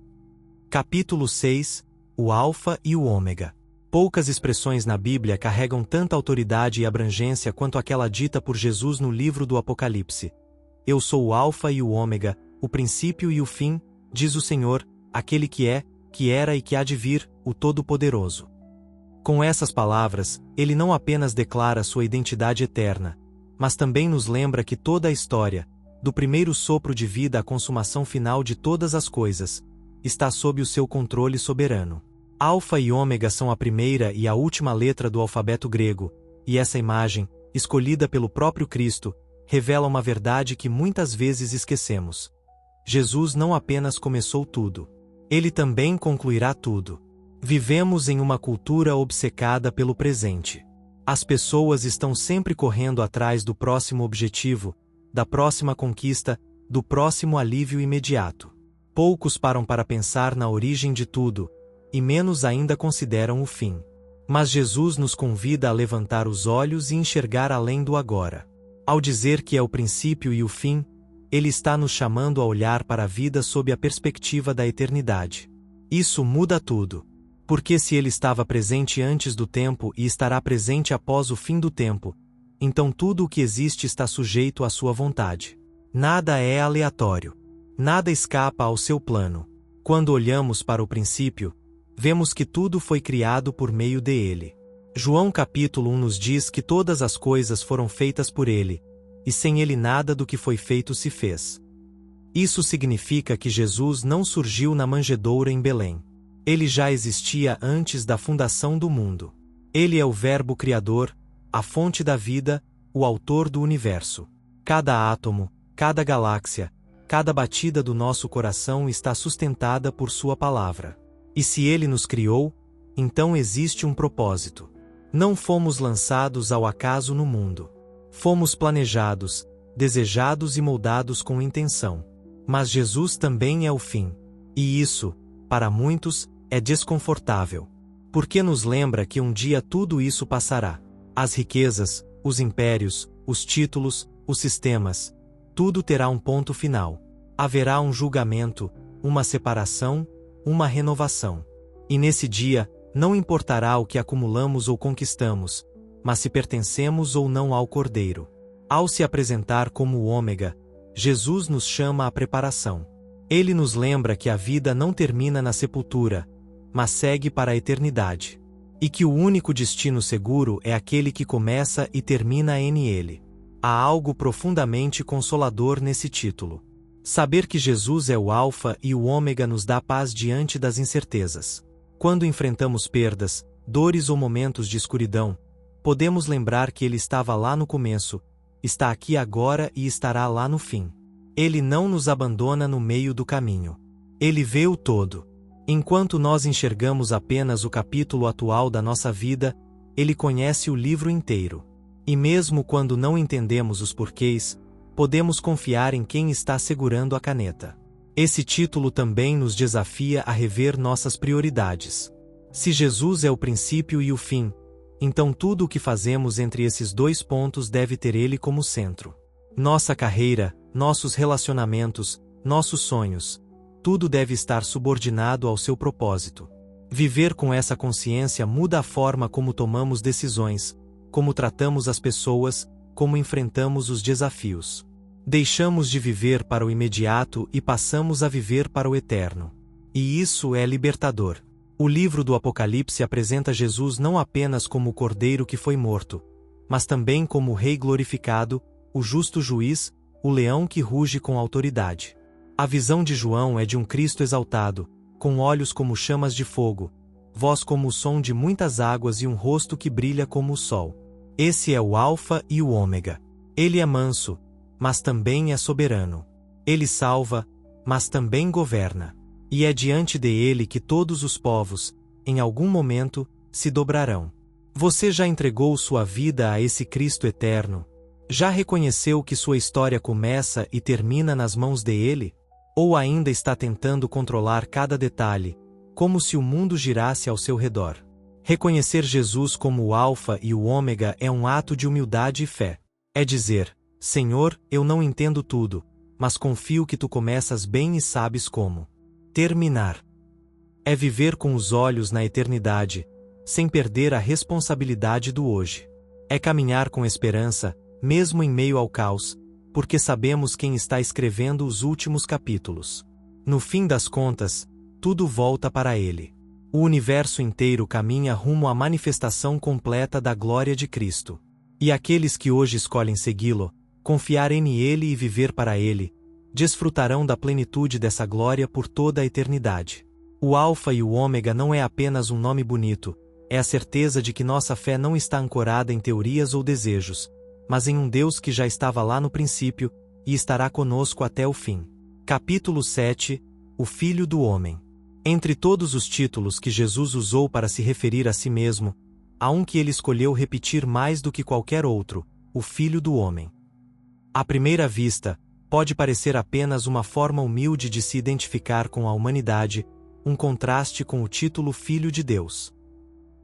Capítulo 6. O Alfa e o Ômega. Poucas expressões na Bíblia carregam tanta autoridade e abrangência quanto aquela dita por Jesus no livro do Apocalipse. Eu sou o Alfa e o Ômega, o princípio e o fim, diz o Senhor, aquele que é, que era e que há de vir, o Todo-Poderoso. Com essas palavras, ele não apenas declara sua identidade eterna, mas também nos lembra que toda a história, do primeiro sopro de vida à consumação final de todas as coisas, está sob o seu controle soberano. Alfa e Ômega são a primeira e a última letra do alfabeto grego, e essa imagem, escolhida pelo próprio Cristo, revela uma verdade que muitas vezes esquecemos. Jesus não apenas começou tudo. Ele também concluirá tudo. Vivemos em uma cultura obcecada pelo presente. As pessoas estão sempre correndo atrás do próximo objetivo, da próxima conquista, do próximo alívio imediato. Poucos param para pensar na origem de tudo, e menos ainda consideram o fim. Mas Jesus nos convida a levantar os olhos e enxergar além do agora. Ao dizer que é o princípio e o fim, ele está nos chamando a olhar para a vida sob a perspectiva da eternidade. Isso muda tudo. Porque se ele estava presente antes do tempo e estará presente após o fim do tempo, então tudo o que existe está sujeito à sua vontade. Nada é aleatório. Nada escapa ao seu plano. Quando olhamos para o princípio, vemos que tudo foi criado por meio dele. João capítulo 1 nos diz que todas as coisas foram feitas por ele, e sem ele nada do que foi feito se fez. Isso significa que Jesus não surgiu na manjedoura em Belém. Ele já existia antes da fundação do mundo. Ele é o Verbo Criador, a fonte da vida, o autor do universo. Cada átomo, cada galáxia, cada batida do nosso coração está sustentada por sua palavra. E se ele nos criou, então existe um propósito. Não fomos lançados ao acaso no mundo. Fomos planejados, desejados e moldados com intenção. Mas Jesus também é o fim. E isso, para muitos, é desconfortável. Porque nos lembra que um dia tudo isso passará. As riquezas, os impérios, os títulos, os sistemas, tudo terá um ponto final. Haverá um julgamento, uma separação, uma renovação. E nesse dia, não importará o que acumulamos ou conquistamos, mas se pertencemos ou não ao Cordeiro. Ao se apresentar como o Ômega, Jesus nos chama à preparação. Ele nos lembra que a vida não termina na sepultura, mas segue para a eternidade. E que o único destino seguro é aquele que começa e termina nele. Há algo profundamente consolador nesse título. Saber que Jesus é o Alfa e o Ômega nos dá paz diante das incertezas. Quando enfrentamos perdas, dores ou momentos de escuridão, podemos lembrar que ele estava lá no começo, está aqui agora e estará lá no fim. Ele não nos abandona no meio do caminho. Ele vê o todo. Enquanto nós enxergamos apenas o capítulo atual da nossa vida, ele conhece o livro inteiro. E mesmo quando não entendemos os porquês, podemos confiar em quem está segurando a caneta. Esse título também nos desafia a rever nossas prioridades. Se Jesus é o princípio e o fim, então tudo o que fazemos entre esses dois pontos deve ter ele como centro. Nossa carreira, nossos relacionamentos, nossos sonhos, tudo deve estar subordinado ao seu propósito. Viver com essa consciência muda a forma como tomamos decisões, como tratamos as pessoas, como enfrentamos os desafios. Deixamos de viver para o imediato e passamos a viver para o eterno. E isso é libertador. O livro do Apocalipse apresenta Jesus não apenas como o Cordeiro que foi morto, mas também como o Rei glorificado, o justo juiz, o leão que ruge com autoridade. A visão de João é de um Cristo exaltado, com olhos como chamas de fogo, voz como o som de muitas águas e um rosto que brilha como o sol. Esse é o Alfa e o Ômega. Ele é manso, mas também é soberano. Ele salva, mas também governa. E é diante dele que todos os povos, em algum momento, se dobrarão. Você já entregou sua vida a esse Cristo eterno? Já reconheceu que sua história começa e termina nas mãos dele? Ou ainda está tentando controlar cada detalhe, como se o mundo girasse ao seu redor? Reconhecer Jesus como o Alfa e o Ômega é um ato de humildade e fé. É dizer: Senhor, eu não entendo tudo, mas confio que tu começas bem e sabes como terminar. É viver com os olhos na eternidade, sem perder a responsabilidade do hoje. É caminhar com esperança, mesmo em meio ao caos, porque sabemos quem está escrevendo os últimos capítulos. No fim das contas, tudo volta para Ele. O universo inteiro caminha rumo à manifestação completa da glória de Cristo. E aqueles que hoje escolhem segui-lo, confiar em Ele e viver para Ele, desfrutarão da plenitude dessa glória por toda a eternidade. O Alfa e o Ômega não é apenas um nome bonito, é a certeza de que nossa fé não está ancorada em teorias ou desejos, mas em um Deus que já estava lá no princípio e estará conosco até o fim. Capítulo 7 – O Filho do Homem. Entre todos os títulos que Jesus usou para se referir a si mesmo, há um que ele escolheu repetir mais do que qualquer outro: o Filho do Homem. À primeira vista, pode parecer apenas uma forma humilde de se identificar com a humanidade, um contraste com o título Filho de Deus.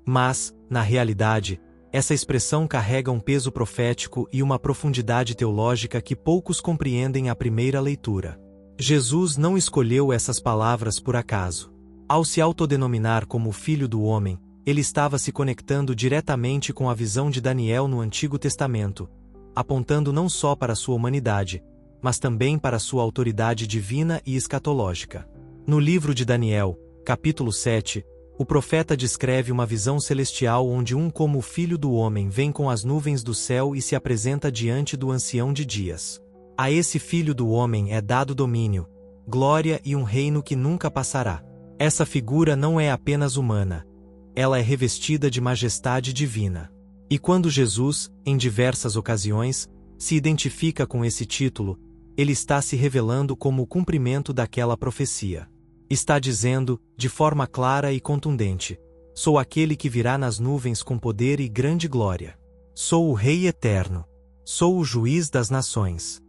Mas, na realidade, essa expressão carrega um peso profético e uma profundidade teológica que poucos compreendem à primeira leitura. Jesus não escolheu essas palavras por acaso. Ao se autodenominar como o Filho do Homem, ele estava se conectando diretamente com a visão de Daniel no Antigo Testamento, apontando não só para sua humanidade, mas também para sua autoridade divina e escatológica. No livro de Daniel, capítulo 7, o profeta descreve uma visão celestial onde como o Filho do Homem vem com as nuvens do céu e se apresenta diante do Ancião de Dias. A esse Filho do Homem é dado domínio, glória e um reino que nunca passará. Essa figura não é apenas humana, ela é revestida de majestade divina. E quando Jesus, em diversas ocasiões, se identifica com esse título, ele está se revelando como o cumprimento daquela profecia. Está dizendo, de forma clara e contundente: sou aquele que virá nas nuvens com poder e grande glória. Sou o Rei eterno. Sou o juiz das nações.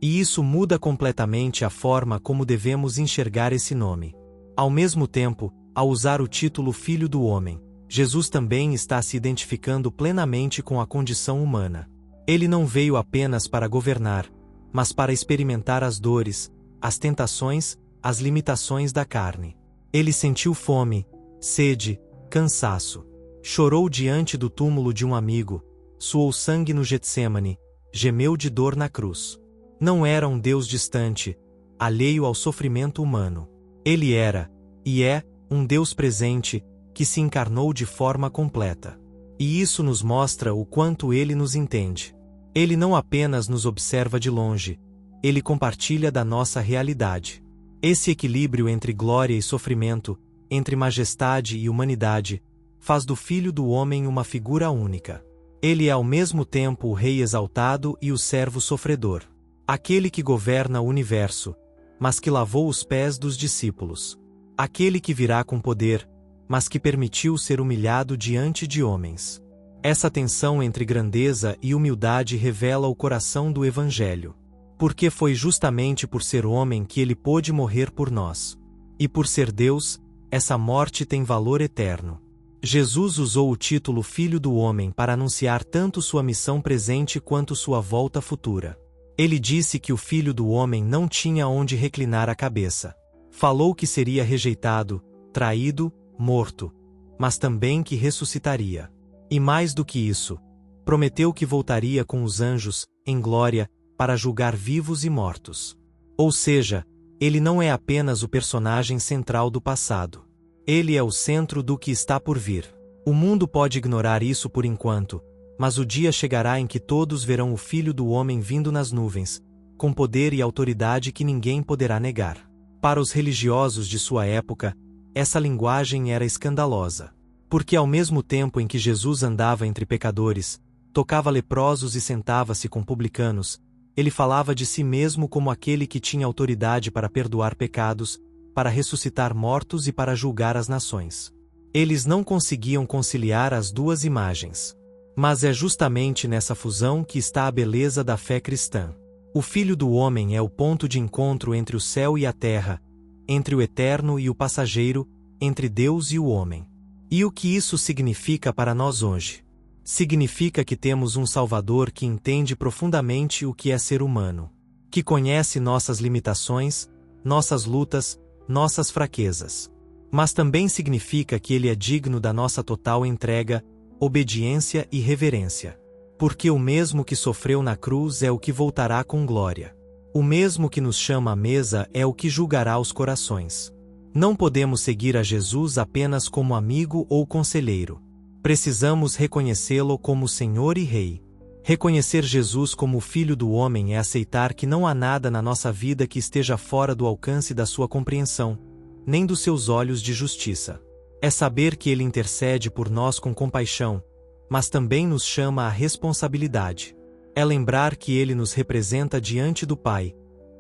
E isso muda completamente a forma como devemos enxergar esse nome. Ao mesmo tempo, ao usar o título Filho do Homem, Jesus também está se identificando plenamente com a condição humana. Ele não veio apenas para governar, mas para experimentar as dores, as tentações, as limitações da carne. Ele sentiu fome, sede, cansaço. Chorou diante do túmulo de um amigo, suou sangue no Getsêmani, gemeu de dor na cruz. Não era um Deus distante, alheio ao sofrimento humano. Ele era, e é, um Deus presente, que se encarnou de forma completa. E isso nos mostra o quanto ele nos entende. Ele não apenas nos observa de longe, ele compartilha da nossa realidade. Esse equilíbrio entre glória e sofrimento, entre majestade e humanidade, faz do Filho do Homem uma figura única. Ele é ao mesmo tempo o Rei exaltado e o servo sofredor. Aquele que governa o universo, mas que lavou os pés dos discípulos. Aquele que virá com poder, mas que permitiu ser humilhado diante de homens. Essa tensão entre grandeza e humildade revela o coração do Evangelho. Porque foi justamente por ser homem que ele pôde morrer por nós. E por ser Deus, essa morte tem valor eterno. Jesus usou o título Filho do Homem para anunciar tanto sua missão presente quanto sua volta futura. Ele disse que o Filho do Homem não tinha onde reclinar a cabeça. Falou que seria rejeitado, traído, morto, mas também que ressuscitaria. E mais do que isso, prometeu que voltaria com os anjos, em glória, para julgar vivos e mortos. Ou seja, ele não é apenas o personagem central do passado. Ele é o centro do que está por vir. O mundo pode ignorar isso por enquanto, mas o dia chegará em que todos verão o Filho do Homem vindo nas nuvens, com poder e autoridade que ninguém poderá negar. Para os religiosos de sua época, essa linguagem era escandalosa. Porque ao mesmo tempo em que Jesus andava entre pecadores, tocava leprosos e sentava-se com publicanos, ele falava de si mesmo como aquele que tinha autoridade para perdoar pecados, para ressuscitar mortos e para julgar as nações. Eles não conseguiam conciliar as duas imagens. Mas é justamente nessa fusão que está a beleza da fé cristã. O Filho do Homem é o ponto de encontro entre o céu e a terra, entre o eterno e o passageiro, entre Deus e o homem. E o que isso significa para nós hoje? Significa que temos um Salvador que entende profundamente o que é ser humano, que conhece nossas limitações, nossas lutas, nossas fraquezas. Mas também significa que Ele é digno da nossa total entrega, obediência e reverência. Porque o mesmo que sofreu na cruz é o que voltará com glória. O mesmo que nos chama à mesa é o que julgará os corações. Não podemos seguir a Jesus apenas como amigo ou conselheiro. Precisamos reconhecê-lo como Senhor e Rei. Reconhecer Jesus como o Filho do Homem é aceitar que não há nada na nossa vida que esteja fora do alcance da sua compreensão, nem dos seus olhos de justiça. É saber que Ele intercede por nós com compaixão, mas também nos chama à responsabilidade. É lembrar que Ele nos representa diante do Pai,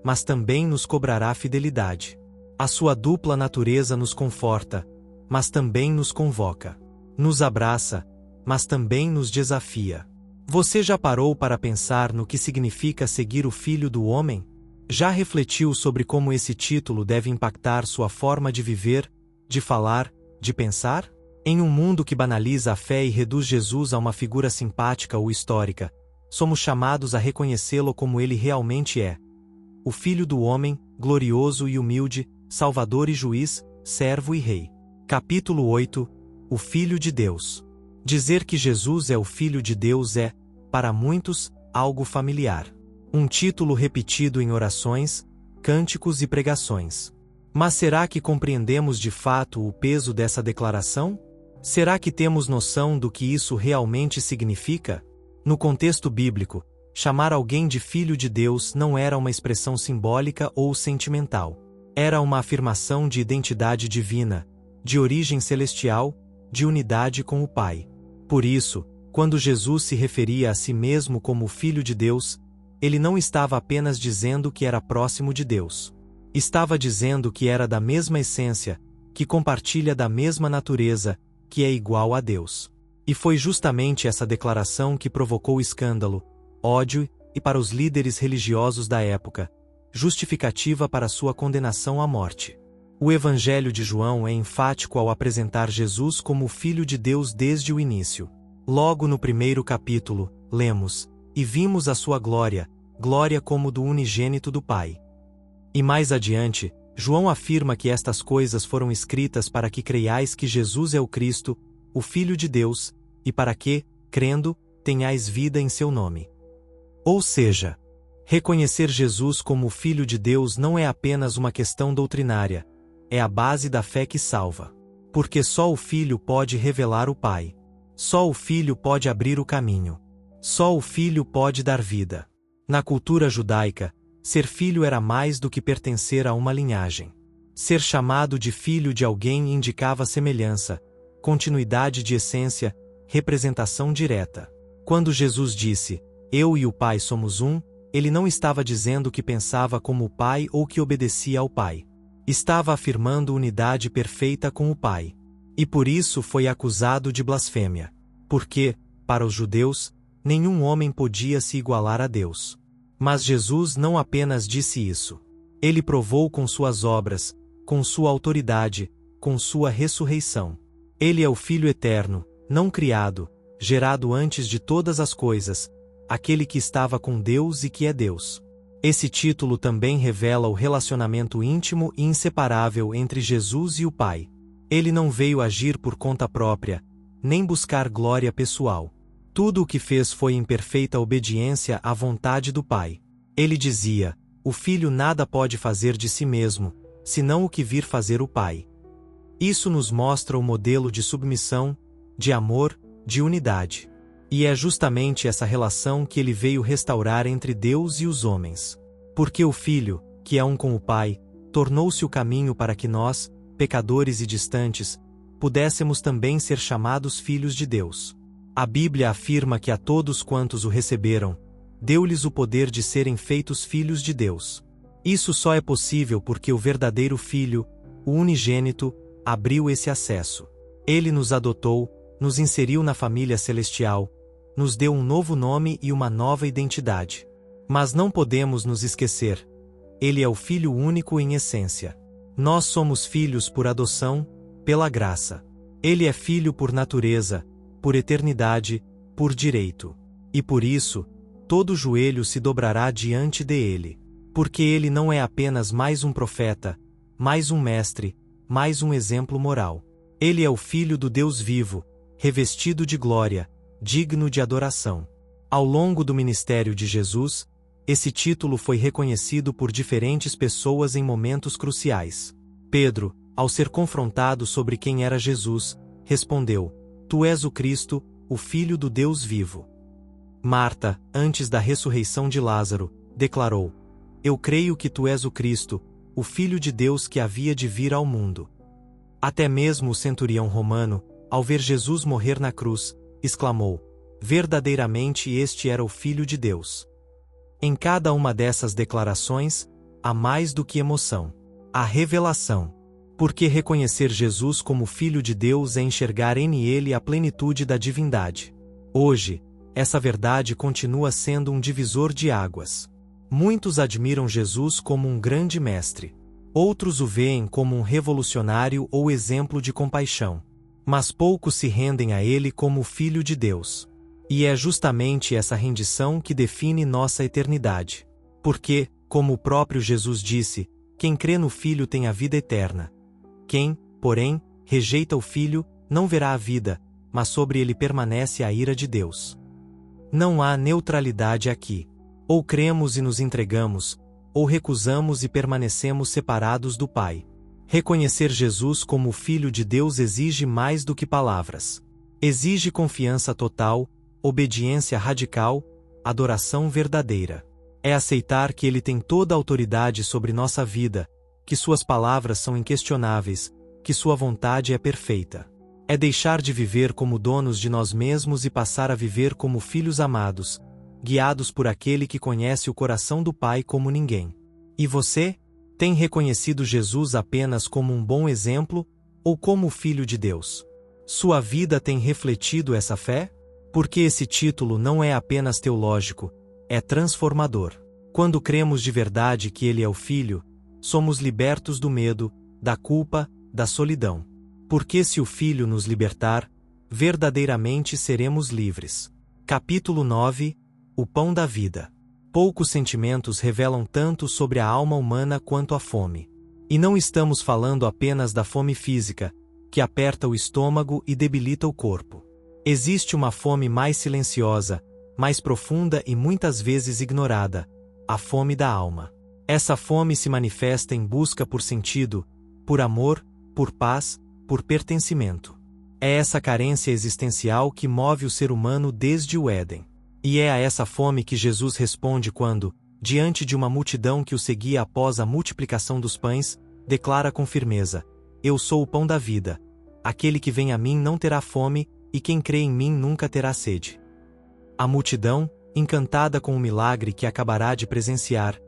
mas também nos cobrará fidelidade. A sua dupla natureza nos conforta, mas também nos convoca. Nos abraça, mas também nos desafia. Você já parou para pensar no que significa seguir o Filho do Homem? Já refletiu sobre como esse título deve impactar sua forma de viver, de falar, de pensar? Em um mundo que banaliza a fé e reduz Jesus a uma figura simpática ou histórica, somos chamados a reconhecê-lo como ele realmente é. O Filho do Homem, glorioso e humilde, Salvador e Juiz, Servo e Rei. Capítulo 8. O Filho de Deus. Dizer que Jesus é o Filho de Deus é, para muitos, algo familiar. Um título repetido em orações, cânticos e pregações. Mas será que compreendemos de fato o peso dessa declaração? Será que temos noção do que isso realmente significa? No contexto bíblico, chamar alguém de Filho de Deus não era uma expressão simbólica ou sentimental. Era uma afirmação de identidade divina, de origem celestial, de unidade com o Pai. Por isso, quando Jesus se referia a si mesmo como Filho de Deus, ele não estava apenas dizendo que era próximo de Deus. Estava dizendo que era da mesma essência, que compartilha da mesma natureza, que é igual a Deus. E foi justamente essa declaração que provocou escândalo, ódio e para os líderes religiosos da época, justificativa para sua condenação à morte. O Evangelho de João é enfático ao apresentar Jesus como o Filho de Deus desde o início. Logo no primeiro capítulo, lemos: "E vimos a sua glória, glória como do unigênito do Pai." E mais adiante, João afirma que estas coisas foram escritas para que creiais que Jesus é o Cristo, o Filho de Deus, e para que, crendo, tenhais vida em seu nome. Ou seja, reconhecer Jesus como o Filho de Deus não é apenas uma questão doutrinária, é a base da fé que salva. Porque só o Filho pode revelar o Pai. Só o Filho pode abrir o caminho. Só o Filho pode dar vida. Na cultura judaica, ser filho era mais do que pertencer a uma linhagem. Ser chamado de filho de alguém indicava semelhança, continuidade de essência, representação direta. Quando Jesus disse, "Eu e o Pai somos um", ele não estava dizendo que pensava como o Pai ou que obedecia ao Pai. Estava afirmando unidade perfeita com o Pai. E por isso foi acusado de blasfêmia. Porque, para os judeus, nenhum homem podia se igualar a Deus. Mas Jesus não apenas disse isso. Ele provou com suas obras, com sua autoridade, com sua ressurreição. Ele é o Filho eterno, não criado, gerado antes de todas as coisas, aquele que estava com Deus e que é Deus. Esse título também revela o relacionamento íntimo e inseparável entre Jesus e o Pai. Ele não veio agir por conta própria, nem buscar glória pessoal. Tudo o que fez foi em perfeita obediência à vontade do Pai. Ele dizia, "O Filho nada pode fazer de si mesmo, senão o que vir fazer o Pai." Isso nos mostra o modelo de submissão, de amor, de unidade. E é justamente essa relação que ele veio restaurar entre Deus e os homens. Porque o Filho, que é um com o Pai, tornou-se o caminho para que nós, pecadores e distantes, pudéssemos também ser chamados filhos de Deus. A Bíblia afirma que a todos quantos o receberam, deu-lhes o poder de serem feitos filhos de Deus. Isso só é possível porque o verdadeiro Filho, o unigênito, abriu esse acesso. Ele nos adotou, nos inseriu na família celestial, nos deu um novo nome e uma nova identidade. Mas não podemos nos esquecer. Ele é o Filho único em essência. Nós somos filhos por adoção, pela graça. Ele é filho por natureza, por eternidade, por direito. E por isso, todo joelho se dobrará diante dele. Porque ele não é apenas mais um profeta, mais um mestre, mais um exemplo moral. Ele é o Filho do Deus vivo, revestido de glória, digno de adoração. Ao longo do ministério de Jesus, esse título foi reconhecido por diferentes pessoas em momentos cruciais. Pedro, ao ser confrontado sobre quem era Jesus, respondeu: Tu és o Cristo, o Filho do Deus vivo. Marta, antes da ressurreição de Lázaro, declarou: Eu creio que tu és o Cristo, o Filho de Deus que havia de vir ao mundo. Até mesmo o centurião romano, ao ver Jesus morrer na cruz, exclamou: Verdadeiramente este era o Filho de Deus. Em cada uma dessas declarações, há mais do que emoção. Há revelação. Porque reconhecer Jesus como Filho de Deus é enxergar em ele a plenitude da divindade. Hoje, essa verdade continua sendo um divisor de águas. Muitos admiram Jesus como um grande mestre. Outros o veem como um revolucionário ou exemplo de compaixão. Mas poucos se rendem a ele como o Filho de Deus. E é justamente essa rendição que define nossa eternidade. Porque, como o próprio Jesus disse, quem crê no Filho tem a vida eterna. Quem, porém, rejeita o Filho, não verá a vida, mas sobre ele permanece a ira de Deus. Não há neutralidade aqui. Ou cremos e nos entregamos, ou recusamos e permanecemos separados do Pai. Reconhecer Jesus como o Filho de Deus exige mais do que palavras. Exige confiança total, obediência radical, adoração verdadeira. É aceitar que Ele tem toda a autoridade sobre nossa vida, que Suas palavras são inquestionáveis, que Sua vontade é perfeita. É deixar de viver como donos de nós mesmos e passar a viver como filhos amados, guiados por aquele que conhece o coração do Pai como ninguém. E você? Tem reconhecido Jesus apenas como um bom exemplo, ou como o Filho de Deus? Sua vida tem refletido essa fé? Porque esse título não é apenas teológico, é transformador. Quando cremos de verdade que Ele é o Filho, somos libertos do medo, da culpa, da solidão. Porque se o Filho nos libertar, verdadeiramente seremos livres. Capítulo 9 – O Pão da Vida. Poucos sentimentos revelam tanto sobre a alma humana quanto a fome. E não estamos falando apenas da fome física, que aperta o estômago e debilita o corpo. Existe uma fome mais silenciosa, mais profunda e muitas vezes ignorada, a fome da alma. Essa fome se manifesta em busca por sentido, por amor, por paz, por pertencimento. É essa carência existencial que move o ser humano desde o Éden. E é a essa fome que Jesus responde quando, diante de uma multidão que o seguia após a multiplicação dos pães, declara com firmeza: Eu sou o pão da vida. Aquele que vem a mim não terá fome, e quem crê em mim nunca terá sede. A multidão, encantada com o milagre que acabará de presenciar,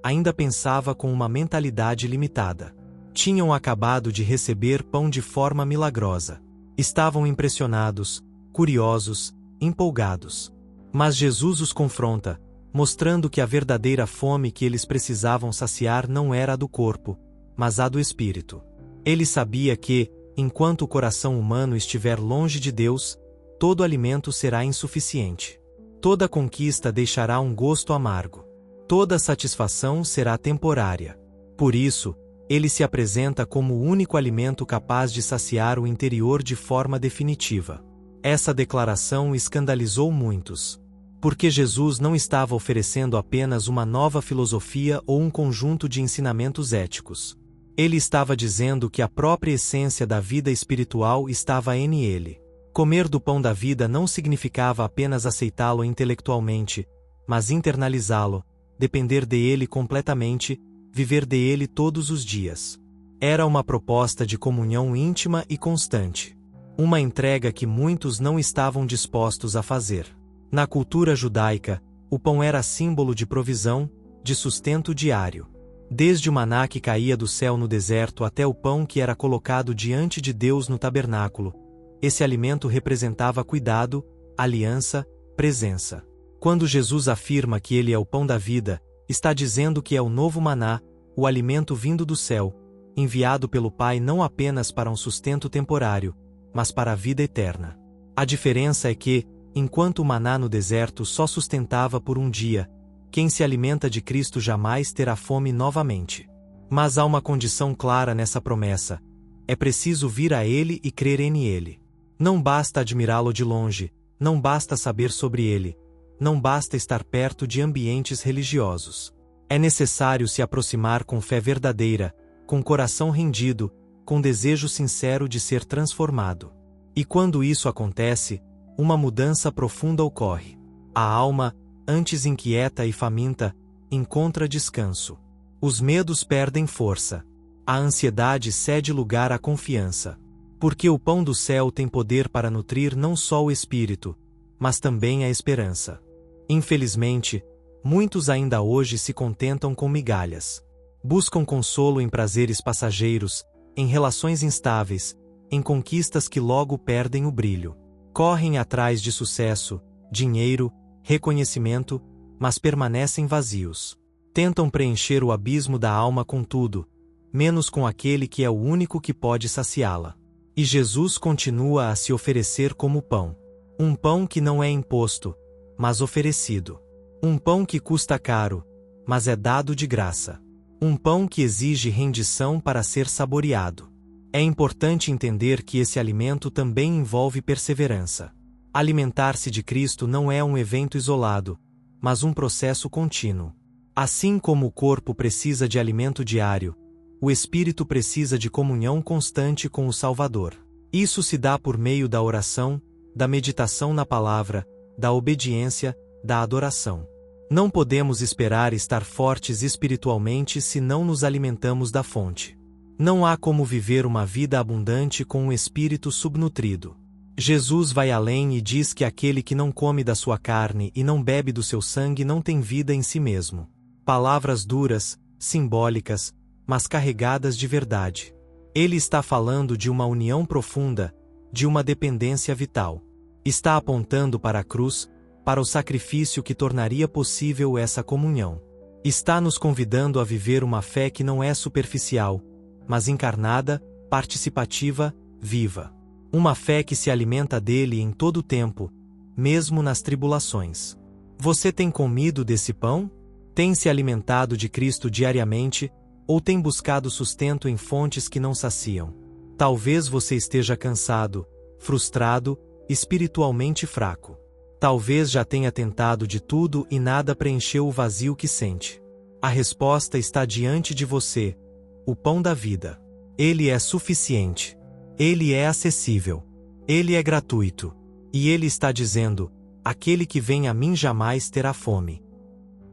ainda pensava com uma mentalidade limitada. Tinham acabado de receber pão de forma milagrosa. Estavam impressionados, curiosos, empolgados. Mas Jesus os confronta, mostrando que a verdadeira fome que eles precisavam saciar não era a do corpo, mas a do espírito. Ele sabia que, enquanto o coração humano estiver longe de Deus, todo alimento será insuficiente. Toda conquista deixará um gosto amargo. Toda satisfação será temporária. Por isso, ele se apresenta como o único alimento capaz de saciar o interior de forma definitiva. Essa declaração escandalizou muitos. Porque Jesus não estava oferecendo apenas uma nova filosofia ou um conjunto de ensinamentos éticos. Ele estava dizendo que a própria essência da vida espiritual estava nele. Comer do pão da vida não significava apenas aceitá-lo intelectualmente, mas internalizá-lo, depender dele completamente, viver dele todos os dias. Era uma proposta de comunhão íntima e constante. Uma entrega que muitos não estavam dispostos a fazer. Na cultura judaica, o pão era símbolo de provisão, de sustento diário. Desde o maná que caía do céu no deserto até o pão que era colocado diante de Deus no tabernáculo, esse alimento representava cuidado, aliança, presença. Quando Jesus afirma que ele é o pão da vida, está dizendo que é o novo maná, o alimento vindo do céu, enviado pelo Pai não apenas para um sustento temporário, mas para a vida eterna. A diferença é que, enquanto o maná no deserto só sustentava por um dia, quem se alimenta de Cristo jamais terá fome novamente. Mas há uma condição clara nessa promessa: é preciso vir a Ele e crer nele. Não basta admirá-lo de longe, não basta saber sobre ele, não basta estar perto de ambientes religiosos. É necessário se aproximar com fé verdadeira, com coração rendido, com desejo sincero de ser transformado. E quando isso acontece, uma mudança profunda ocorre. A alma, antes inquieta e faminta, encontra descanso. Os medos perdem força. A ansiedade cede lugar à confiança. Porque o pão do céu tem poder para nutrir não só o espírito, mas também a esperança. Infelizmente, muitos ainda hoje se contentam com migalhas. Buscam consolo em prazeres passageiros, em relações instáveis, em conquistas que logo perdem o brilho. Correm atrás de sucesso, dinheiro, reconhecimento, mas permanecem vazios. Tentam preencher o abismo da alma com tudo, menos com aquele que é o único que pode saciá-la. E Jesus continua a se oferecer como pão. Um pão que não é imposto, mas oferecido. Um pão que custa caro, mas é dado de graça. Um pão que exige rendição para ser saboreado. É importante entender que esse alimento também envolve perseverança. Alimentar-se de Cristo não é um evento isolado, mas um processo contínuo. Assim como o corpo precisa de alimento diário, o espírito precisa de comunhão constante com o Salvador. Isso se dá por meio da oração, da meditação na palavra, da obediência, da adoração. Não podemos esperar estar fortes espiritualmente se não nos alimentamos da fonte. Não há como viver uma vida abundante com um espírito subnutrido. Jesus vai além e diz que aquele que não come da sua carne e não bebe do seu sangue não tem vida em si mesmo. Palavras duras, simbólicas, mas carregadas de verdade. Ele está falando de uma união profunda, de uma dependência vital. Está apontando para a cruz, para o sacrifício que tornaria possível essa comunhão. Está nos convidando a viver uma fé que não é superficial, mas encarnada, participativa, viva. Uma fé que se alimenta dele em todo o tempo, mesmo nas tribulações. Você tem comido desse pão? Tem se alimentado de Cristo diariamente, ou tem buscado sustento em fontes que não saciam? Talvez você esteja cansado, frustrado, espiritualmente fraco. Talvez já tenha tentado de tudo e nada preencheu o vazio que sente. A resposta está diante de você: o pão da vida. Ele é suficiente. Ele é acessível. Ele é gratuito. E ele está dizendo: aquele que vem a mim jamais terá fome.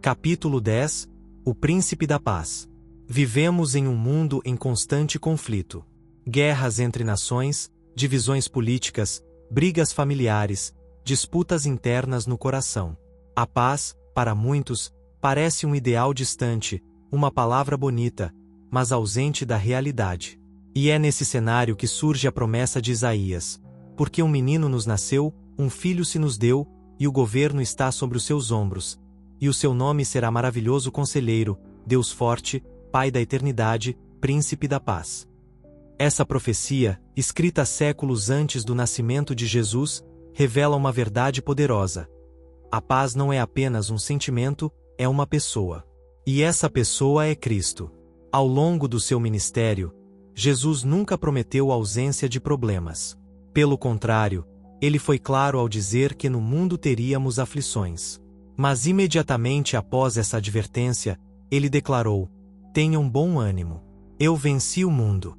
Capítulo 10 O Príncipe da Paz. Vivemos em um mundo em constante conflito. Guerras entre nações, divisões políticas, brigas familiares, disputas internas no coração. A paz, para muitos, parece um ideal distante, uma palavra bonita, mas ausente da realidade. E é nesse cenário que surge a promessa de Isaías: porque um menino nos nasceu, um filho se nos deu, e o governo está sobre os seus ombros. E o seu nome será Maravilhoso Conselheiro, Deus Forte, Pai da Eternidade, Príncipe da Paz. Essa profecia, escrita séculos antes do nascimento de Jesus, revela uma verdade poderosa. A paz não é apenas um sentimento, é uma pessoa. E essa pessoa é Cristo. Ao longo do seu ministério, Jesus nunca prometeu ausência de problemas. Pelo contrário, ele foi claro ao dizer que no mundo teríamos aflições. Mas imediatamente após essa advertência, ele declarou: tenham bom ânimo. Eu venci o mundo.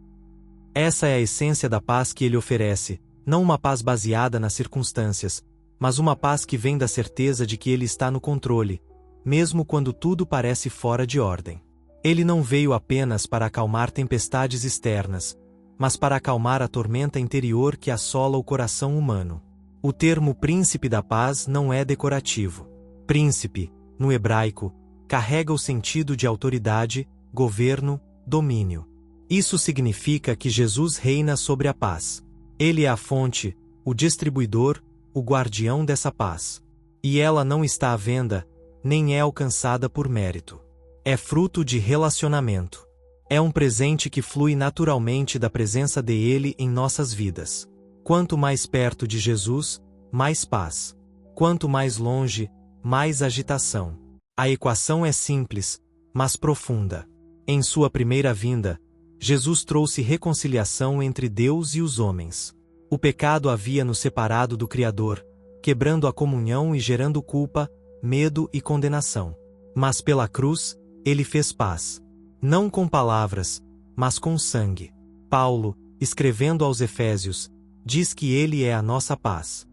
Essa é a essência da paz que ele oferece, não uma paz baseada nas circunstâncias, mas uma paz que vem da certeza de que ele está no controle, mesmo quando tudo parece fora de ordem. Ele não veio apenas para acalmar tempestades externas, mas para acalmar a tormenta interior que assola o coração humano. O termo príncipe da paz não é decorativo. Príncipe, no hebraico, carrega o sentido de autoridade, governo, domínio. Isso significa que Jesus reina sobre a paz. Ele é a fonte, o distribuidor, o guardião dessa paz. E ela não está à venda, nem é alcançada por mérito. É fruto de relacionamento. É um presente que flui naturalmente da presença dele em nossas vidas. Quanto mais perto de Jesus, mais paz. Quanto mais longe, mais agitação. A equação é simples, mas profunda. Em sua primeira vinda, Jesus trouxe reconciliação entre Deus e os homens. O pecado havia nos separado do Criador, quebrando a comunhão e gerando culpa, medo e condenação. Mas pela cruz, ele fez paz. Não com palavras, mas com sangue. Paulo, escrevendo aos Efésios, diz que ele é a nossa paz.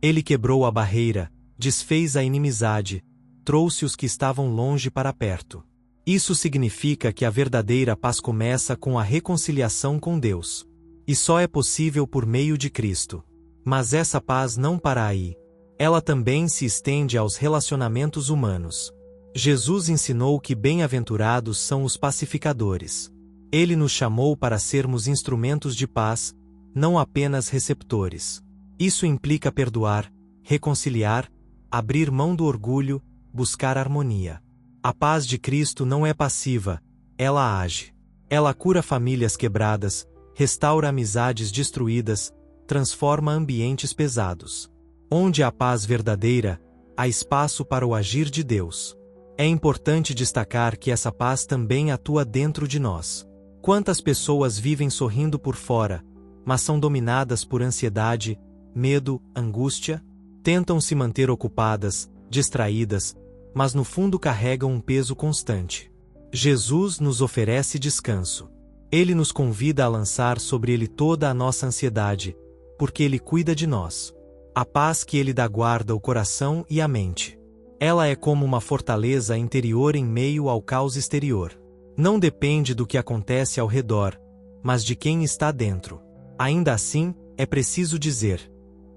Ele quebrou a barreira, desfez a inimizade, trouxe os que estavam longe para perto. Isso significa que a verdadeira paz começa com a reconciliação com Deus. E só é possível por meio de Cristo. Mas essa paz não para aí. Ela também se estende aos relacionamentos humanos. Jesus ensinou que bem-aventurados são os pacificadores. Ele nos chamou para sermos instrumentos de paz, não apenas receptores. Isso implica perdoar, reconciliar, abrir mão do orgulho, buscar harmonia. A paz de Cristo não é passiva, ela age. Ela cura famílias quebradas, restaura amizades destruídas, transforma ambientes pesados. Onde há paz verdadeira, há espaço para o agir de Deus. É importante destacar que essa paz também atua dentro de nós. Quantas pessoas vivem sorrindo por fora, mas são dominadas por ansiedade, medo, angústia? Tentam se manter ocupadas, distraídas, mas no fundo carregam um peso constante. Jesus nos oferece descanso. Ele nos convida a lançar sobre ele toda a nossa ansiedade, porque ele cuida de nós. A paz que ele dá guarda o coração e a mente. Ela é como uma fortaleza interior em meio ao caos exterior. Não depende do que acontece ao redor, mas de quem está dentro. Ainda assim, é preciso dizer: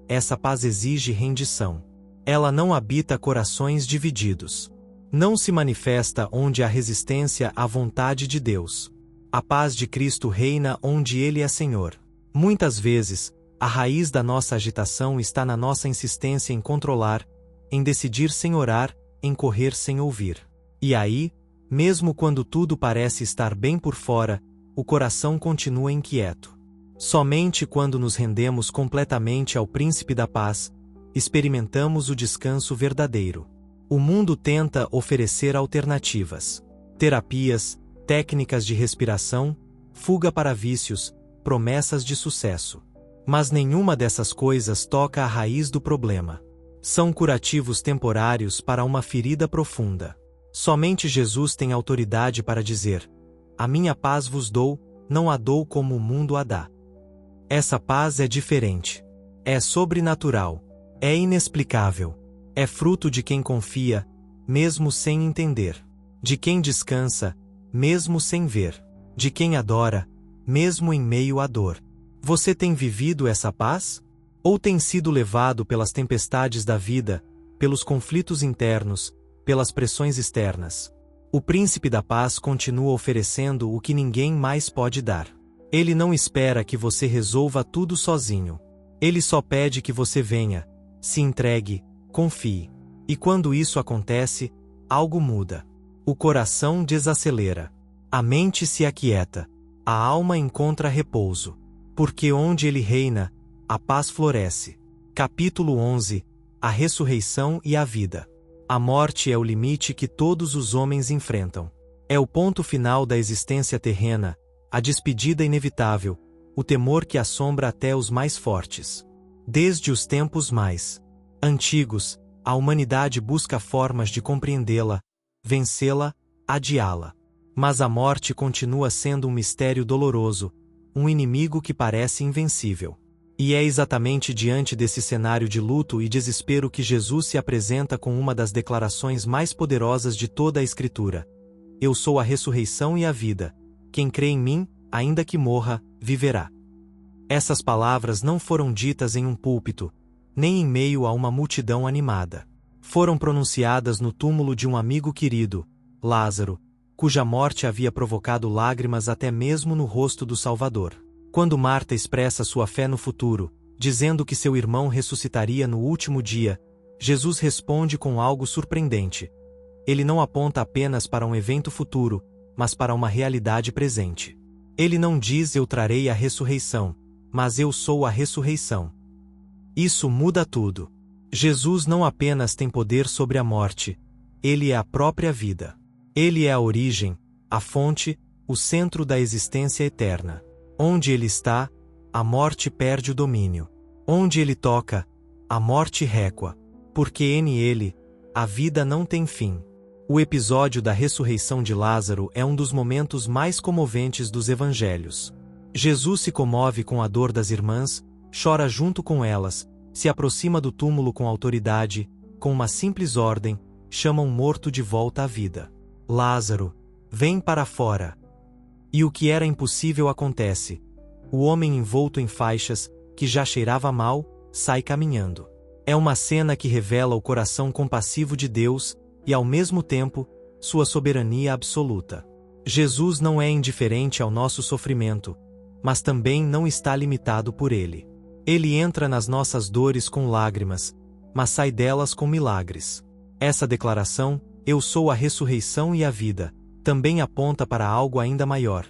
essa paz exige rendição. Ela não habita corações divididos. Não se manifesta onde há resistência à vontade de Deus. A paz de Cristo reina onde Ele é Senhor. Muitas vezes, a raiz da nossa agitação está na nossa insistência em controlar, em decidir sem orar, em correr sem ouvir. E aí, mesmo quando tudo parece estar bem por fora, o coração continua inquieto. Somente quando nos rendemos completamente ao Príncipe da Paz, experimentamos o descanso verdadeiro. O mundo tenta oferecer alternativas. Terapias, técnicas de respiração, fuga para vícios, promessas de sucesso. Mas nenhuma dessas coisas toca a raiz do problema. São curativos temporários para uma ferida profunda. Somente Jesus tem autoridade para dizer: a minha paz vos dou, não a dou como o mundo a dá. Essa paz é diferente. É sobrenatural. É inexplicável. É fruto de quem confia, mesmo sem entender. De quem descansa, mesmo sem ver. De quem adora, mesmo em meio à dor. Você tem vivido essa paz? Ou tem sido levado pelas tempestades da vida, pelos conflitos internos, pelas pressões externas? O Príncipe da Paz continua oferecendo o que ninguém mais pode dar. Ele não espera que você resolva tudo sozinho. Ele só pede que você venha, se entregue, confie. E quando isso acontece, algo muda. O coração desacelera. A mente se aquieta. A alma encontra repouso. Porque onde ele reina, a paz floresce. Capítulo 11. A ressurreição e a vida. A morte é o limite que todos os homens enfrentam. É o ponto final da existência terrena, a despedida inevitável, o temor que assombra até os mais fortes. Desde os tempos mais antigos, a humanidade busca formas de compreendê-la, vencê-la, adiá-la. Mas a morte continua sendo um mistério doloroso, um inimigo que parece invencível. E é exatamente diante desse cenário de luto e desespero que Jesus se apresenta com uma das declarações mais poderosas de toda a Escritura: eu sou a ressurreição e a vida. Quem crê em mim, ainda que morra, viverá. Essas palavras não foram ditas em um púlpito, nem em meio a uma multidão animada. Foram pronunciadas no túmulo de um amigo querido, Lázaro, cuja morte havia provocado lágrimas até mesmo no rosto do Salvador. Quando Marta expressa sua fé no futuro, dizendo que seu irmão ressuscitaria no último dia, Jesus responde com algo surpreendente. Ele não aponta apenas para um evento futuro, mas para uma realidade presente. Ele não diz eu trarei a ressurreição, mas eu sou a ressurreição. Isso muda tudo. Jesus não apenas tem poder sobre a morte, ele é a própria vida. Ele é a origem, a fonte, o centro da existência eterna. Onde ele está, a morte perde o domínio. Onde ele toca, a morte recua. Porque nele, a vida não tem fim. O episódio da ressurreição de Lázaro é um dos momentos mais comoventes dos evangelhos. Jesus se comove com a dor das irmãs, chora junto com elas, se aproxima do túmulo com autoridade, com uma simples ordem, chama um morto de volta à vida. Lázaro, vem para fora. E o que era impossível acontece. O homem envolto em faixas, que já cheirava mal, sai caminhando. É uma cena que revela o coração compassivo de Deus e, ao mesmo tempo, sua soberania absoluta. Jesus não é indiferente ao nosso sofrimento, mas também não está limitado por ele. Ele entra nas nossas dores com lágrimas, mas sai delas com milagres. Essa declaração, eu sou a ressurreição e a vida, também aponta para algo ainda maior: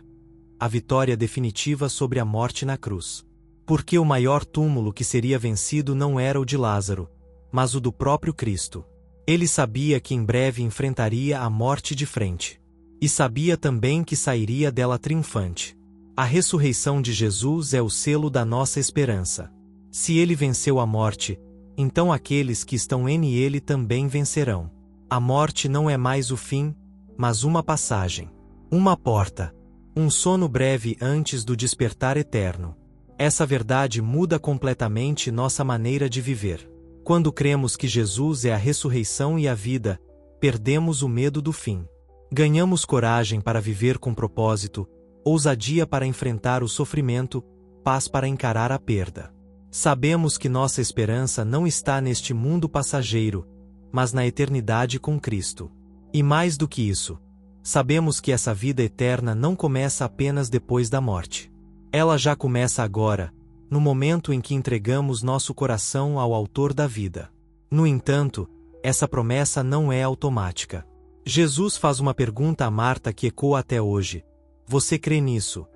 a vitória definitiva sobre a morte na cruz. Porque o maior túmulo que seria vencido não era o de Lázaro, mas o do próprio Cristo. Ele sabia que em breve enfrentaria a morte de frente. E sabia também que sairia dela triunfante. A ressurreição de Jesus é o selo da nossa esperança. Se ele venceu a morte, então aqueles que estão nele também vencerão. A morte não é mais o fim, mas uma passagem. Uma porta. Um sono breve antes do despertar eterno. Essa verdade muda completamente nossa maneira de viver. Quando cremos que Jesus é a ressurreição e a vida, perdemos o medo do fim. Ganhamos coragem para viver com propósito, ousadia para enfrentar o sofrimento, paz para encarar a perda. Sabemos que nossa esperança não está neste mundo passageiro, mas na eternidade com Cristo. E mais do que isso, sabemos que essa vida eterna não começa apenas depois da morte. Ela já começa agora, no momento em que entregamos nosso coração ao Autor da vida. No entanto, essa promessa não é automática. Jesus faz uma pergunta a Marta que ecoa até hoje: você crê nisso?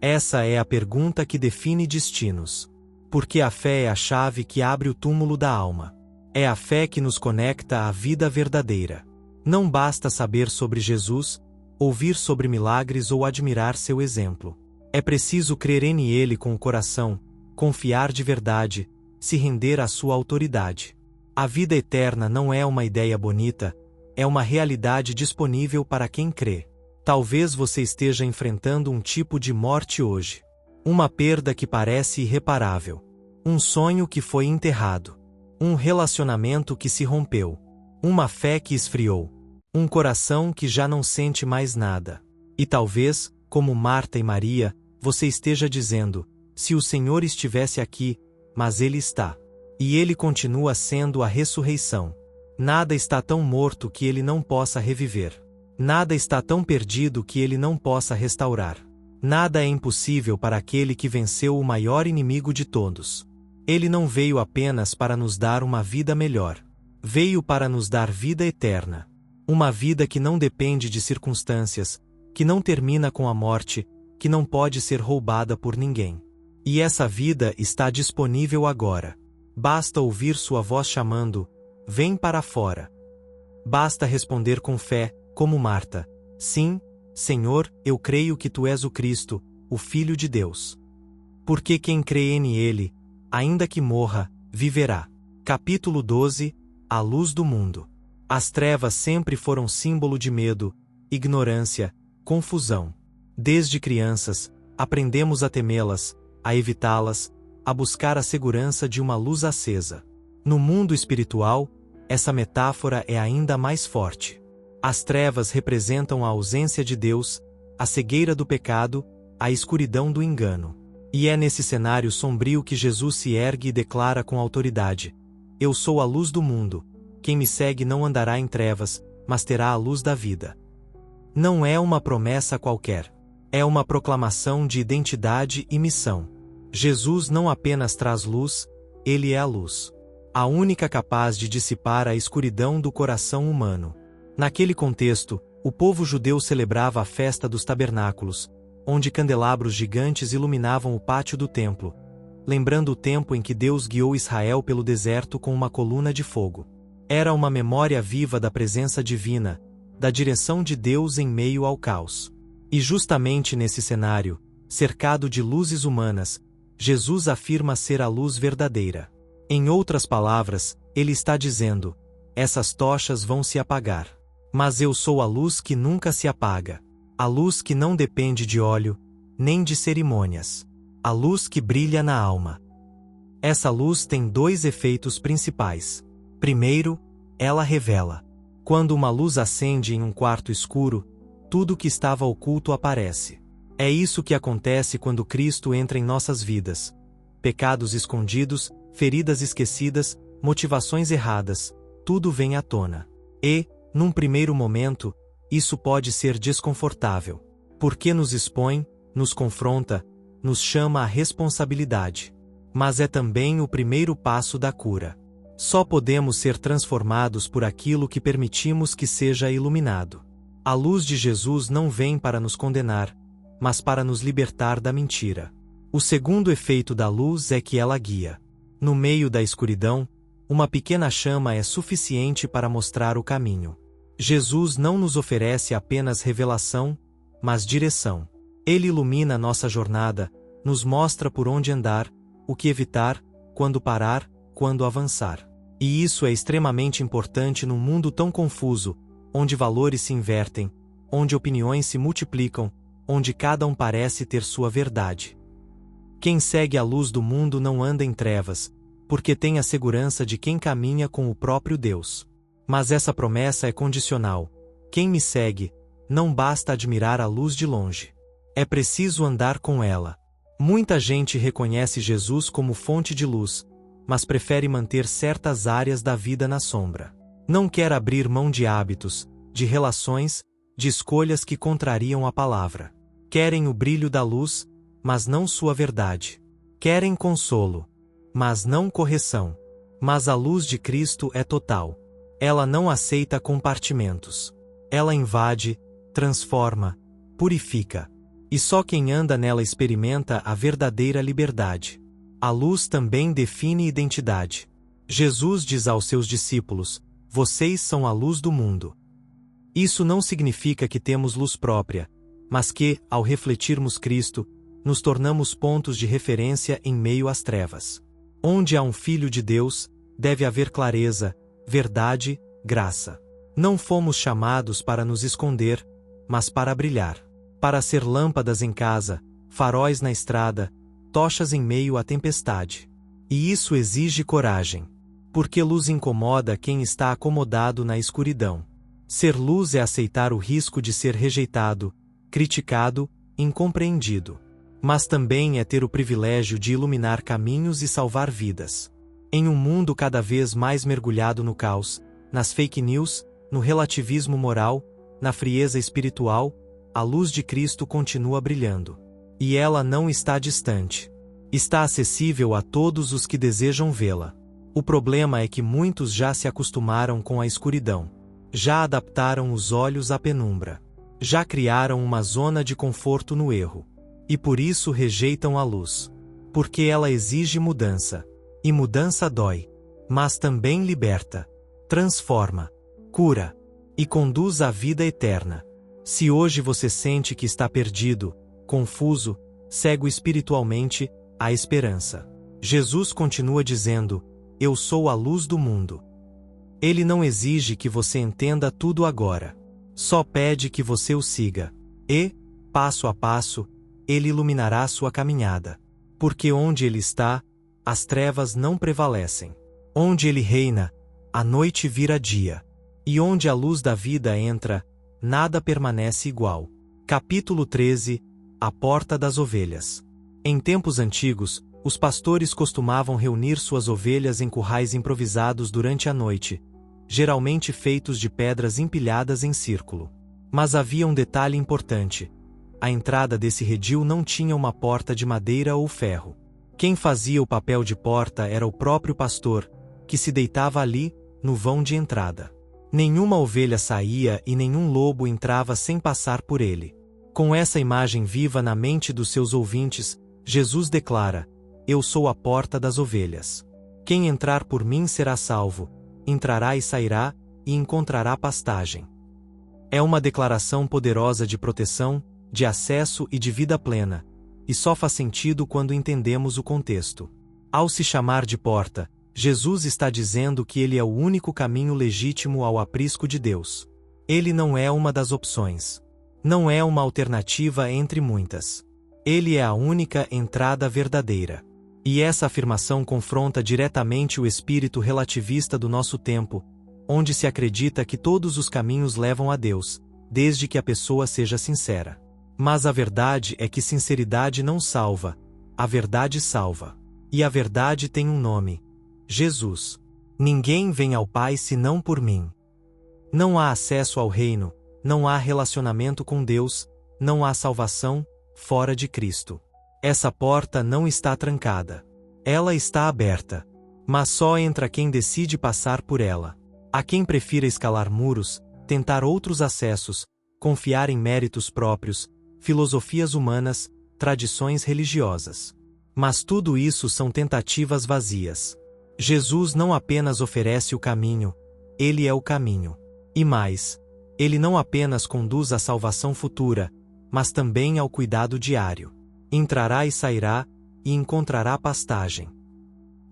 Essa é a pergunta que define destinos. Porque a fé é a chave que abre o túmulo da alma. É a fé que nos conecta à vida verdadeira. Não basta saber sobre Jesus, ouvir sobre milagres ou admirar seu exemplo. É preciso crer nele com o coração, confiar de verdade, se render à sua autoridade. A vida eterna não é uma ideia bonita, é uma realidade disponível para quem crê. Talvez você esteja enfrentando um tipo de morte hoje. Uma perda que parece irreparável. Um sonho que foi enterrado. Um relacionamento que se rompeu. Uma fé que esfriou. Um coração que já não sente mais nada. E talvez, como Marta e Maria, você esteja dizendo: se o Senhor estivesse aqui, mas Ele está. E Ele continua sendo a ressurreição. Nada está tão morto que Ele não possa reviver. Nada está tão perdido que Ele não possa restaurar. Nada é impossível para aquele que venceu o maior inimigo de todos. Ele não veio apenas para nos dar uma vida melhor. Veio para nos dar vida eterna. Uma vida que não depende de circunstâncias, que não termina com a morte, que não pode ser roubada por ninguém. E essa vida está disponível agora. Basta ouvir sua voz chamando: vem para fora. Basta responder com fé, como Marta: sim, Senhor, eu creio que tu és o Cristo, o Filho de Deus. Porque quem crê nele, ainda que morra, viverá. Capítulo 12. A luz do mundo. As trevas sempre foram símbolo de medo, ignorância, confusão. Desde crianças, aprendemos a temê-las, a evitá-las, a buscar a segurança de uma luz acesa. No mundo espiritual, essa metáfora é ainda mais forte. As trevas representam a ausência de Deus, a cegueira do pecado, a escuridão do engano. E é nesse cenário sombrio que Jesus se ergue e declara com autoridade: eu sou a luz do mundo. Quem me segue não andará em trevas, mas terá a luz da vida. Não é uma promessa qualquer. É uma proclamação de identidade e missão. Jesus não apenas traz luz, ele é a luz. a única capaz de dissipar a escuridão do coração humano. Naquele contexto, o povo judeu celebrava a festa dos tabernáculos, onde candelabros gigantes iluminavam o pátio do templo, lembrando o tempo em que Deus guiou Israel pelo deserto com uma coluna de fogo. Era uma memória viva da presença divina, da direção de Deus em meio ao caos. E justamente nesse cenário, cercado de luzes humanas, Jesus afirma ser a luz verdadeira. Em outras palavras, ele está dizendo: essas tochas vão se apagar. Mas eu sou a luz que nunca se apaga. A luz que não depende de óleo, nem de cerimônias. A luz que brilha na alma. Essa luz tem dois efeitos principais. Primeiro, ela revela. Quando uma luz acende em um quarto escuro, tudo que estava oculto aparece. É isso que acontece quando Cristo entra em nossas vidas. Pecados escondidos, feridas esquecidas, motivações erradas, tudo vem à tona. E, num primeiro momento, isso pode ser desconfortável. Porque nos expõe, nos confronta, nos chama à responsabilidade. Mas é também o primeiro passo da cura. Só podemos ser transformados por aquilo que permitimos que seja iluminado. A luz de Jesus não vem para nos condenar, mas para nos libertar da mentira. O segundo efeito da luz é que ela guia. No meio da escuridão, uma pequena chama é suficiente para mostrar o caminho. Jesus não nos oferece apenas revelação, mas direção. Ele ilumina nossa jornada, nos mostra por onde andar, o que evitar, quando parar, quando avançar. E isso é extremamente importante num mundo tão confuso, onde valores se invertem, onde opiniões se multiplicam, onde cada um parece ter sua verdade. Quem segue a luz do mundo não anda em trevas, porque tem a segurança de quem caminha com o próprio Deus. Mas essa promessa é condicional. Quem me segue, não basta admirar a luz de longe. É preciso andar com ela. Muita gente reconhece Jesus como fonte de luz, mas prefere manter certas áreas da vida na sombra. Não quer abrir mão de hábitos, de relações, de escolhas que contrariam a palavra. Querem o brilho da luz, mas não sua verdade. Querem consolo, mas não correção. Mas a luz de Cristo é total. Ela não aceita compartimentos. Ela invade, transforma, purifica. E só quem anda nela experimenta a verdadeira liberdade. A luz também define identidade. Jesus diz aos seus discípulos: vocês são a luz do mundo. Isso não significa que temos luz própria, mas que, ao refletirmos Cristo, nos tornamos pontos de referência em meio às trevas. Onde há um Filho de Deus, deve haver clareza, verdade, graça. Não fomos chamados para nos esconder, mas para brilhar. Para ser lâmpadas em casa, faróis na estrada, tochas em meio à tempestade. E isso exige coragem. Porque luz incomoda quem está acomodado na escuridão. Ser luz é aceitar o risco de ser rejeitado, criticado, incompreendido. Mas também é ter o privilégio de iluminar caminhos e salvar vidas. Em um mundo cada vez mais mergulhado no caos, nas fake news, no relativismo moral, na frieza espiritual, a luz de Cristo continua brilhando. E ela não está distante. Está acessível a todos os que desejam vê-la. O problema é que muitos já se acostumaram com a escuridão. Já adaptaram os olhos à penumbra. Já criaram uma zona de conforto no erro. E por isso rejeitam a luz. Porque ela exige mudança. E mudança dói. Mas também liberta. Transforma. Cura. E conduz à vida eterna. Se hoje você sente que está perdido, confuso, cego espiritualmente, há esperança. Jesus continua dizendo: eu sou a luz do mundo. Ele não exige que você entenda tudo agora. Só pede que você o siga. E, passo a passo, ele iluminará sua caminhada. Porque onde ele está, as trevas não prevalecem. Onde ele reina, a noite vira dia. E onde a luz da vida entra, nada permanece igual. Capítulo 13 – A Porta das Ovelhas. Em tempos antigos, os pastores costumavam reunir suas ovelhas em currais improvisados durante a noite, geralmente feitos de pedras empilhadas em círculo. Mas havia um detalhe importante. A entrada desse redil não tinha uma porta de madeira ou ferro. Quem fazia o papel de porta era o próprio pastor, que se deitava ali, no vão de entrada. Nenhuma ovelha saía e nenhum lobo entrava sem passar por ele. Com essa imagem viva na mente dos seus ouvintes, Jesus declara: Eu sou a porta das ovelhas. Quem entrar por mim será salvo, entrará e sairá, e encontrará pastagem. É uma declaração poderosa de proteção, de acesso e de vida plena, e só faz sentido quando entendemos o contexto. Ao se chamar de porta, Jesus está dizendo que ele é o único caminho legítimo ao aprisco de Deus. Ele não é uma das opções. Não é uma alternativa entre muitas. Ele é a única entrada verdadeira. E essa afirmação confronta diretamente o espírito relativista do nosso tempo, onde se acredita que todos os caminhos levam a Deus, desde que a pessoa seja sincera. Mas a verdade é que sinceridade não salva, a verdade salva. E a verdade tem um nome: Jesus. Ninguém vem ao Pai senão por mim. Não há acesso ao reino, não há relacionamento com Deus, não há salvação fora de Cristo. Essa porta não está trancada. Ela está aberta. Mas só entra quem decide passar por ela. Há quem prefira escalar muros, tentar outros acessos, confiar em méritos próprios, filosofias humanas, tradições religiosas. Mas tudo isso são tentativas vazias. Jesus não apenas oferece o caminho, ele é o caminho. E mais, ele não apenas conduz à salvação futura, mas também ao cuidado diário. Entrará e sairá, e encontrará pastagem.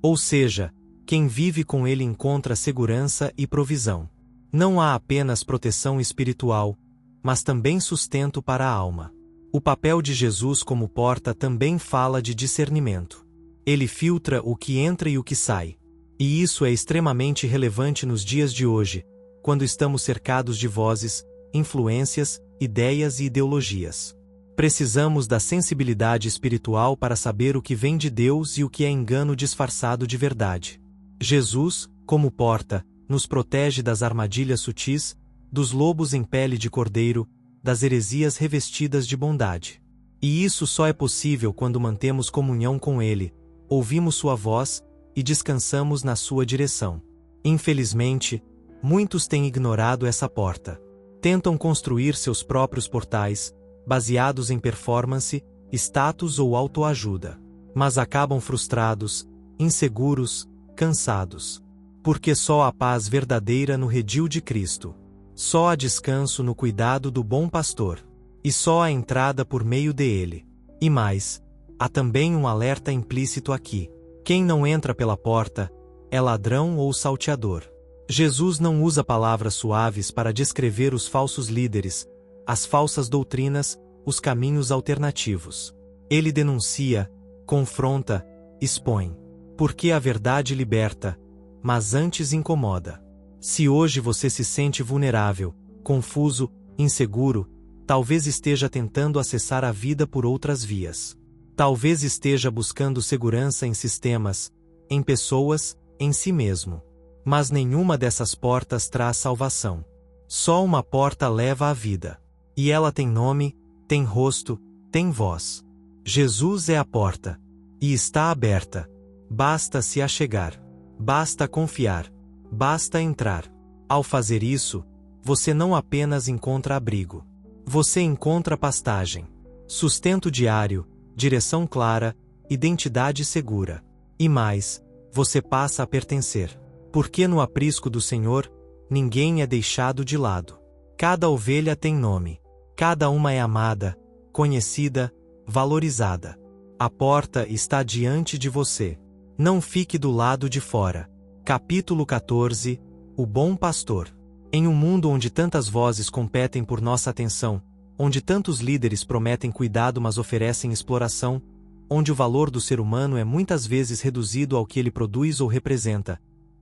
Ou seja, quem vive com ele encontra segurança e provisão. Não há apenas proteção espiritual, mas também sustento para a alma. O papel de Jesus como porta também fala de discernimento. Ele filtra o que entra e o que sai. E isso é extremamente relevante nos dias de hoje, quando estamos cercados de vozes, influências, ideias e ideologias. Precisamos da sensibilidade espiritual para saber o que vem de Deus e o que é engano disfarçado de verdade. Jesus, como porta, nos protege das armadilhas sutis, dos lobos em pele de cordeiro, das heresias revestidas de bondade. E isso só é possível quando mantemos comunhão com Ele, ouvimos sua voz e descansamos na sua direção. Infelizmente, muitos têm ignorado essa porta. Tentam construir seus próprios portais, baseados em performance, status ou autoajuda. Mas acabam frustrados, inseguros, cansados. Porque só há paz verdadeira no redil de Cristo. Só há descanso no cuidado do bom pastor. E só há entrada por meio dele. E mais, há também um alerta implícito aqui. Quem não entra pela porta é ladrão ou salteador. Jesus não usa palavras suaves para descrever os falsos líderes, as falsas doutrinas, os caminhos alternativos. Ele denuncia, confronta, expõe. Porque a verdade liberta, mas antes incomoda. Se hoje você se sente vulnerável, confuso, inseguro, talvez esteja tentando acessar a vida por outras vias. Talvez esteja buscando segurança em sistemas, em pessoas, em si mesmo. Mas nenhuma dessas portas traz salvação. Só uma porta leva à vida. E ela tem nome, tem rosto, tem voz. Jesus é a porta. E está aberta. Basta se achegar. Basta confiar. Basta entrar. Ao fazer isso, você não apenas encontra abrigo. Você encontra pastagem, sustento diário, direção clara, identidade segura. E mais, você passa a pertencer. Porque no aprisco do Senhor, ninguém é deixado de lado. Cada ovelha tem nome. Cada uma é amada, conhecida, valorizada. A porta está diante de você. Não fique do lado de fora. Capítulo 14, O Bom Pastor. Em um mundo onde tantas vozes competem por nossa atenção, onde tantos líderes prometem cuidado mas oferecem exploração, onde o valor do ser humano é muitas vezes reduzido ao que ele produz ou representa,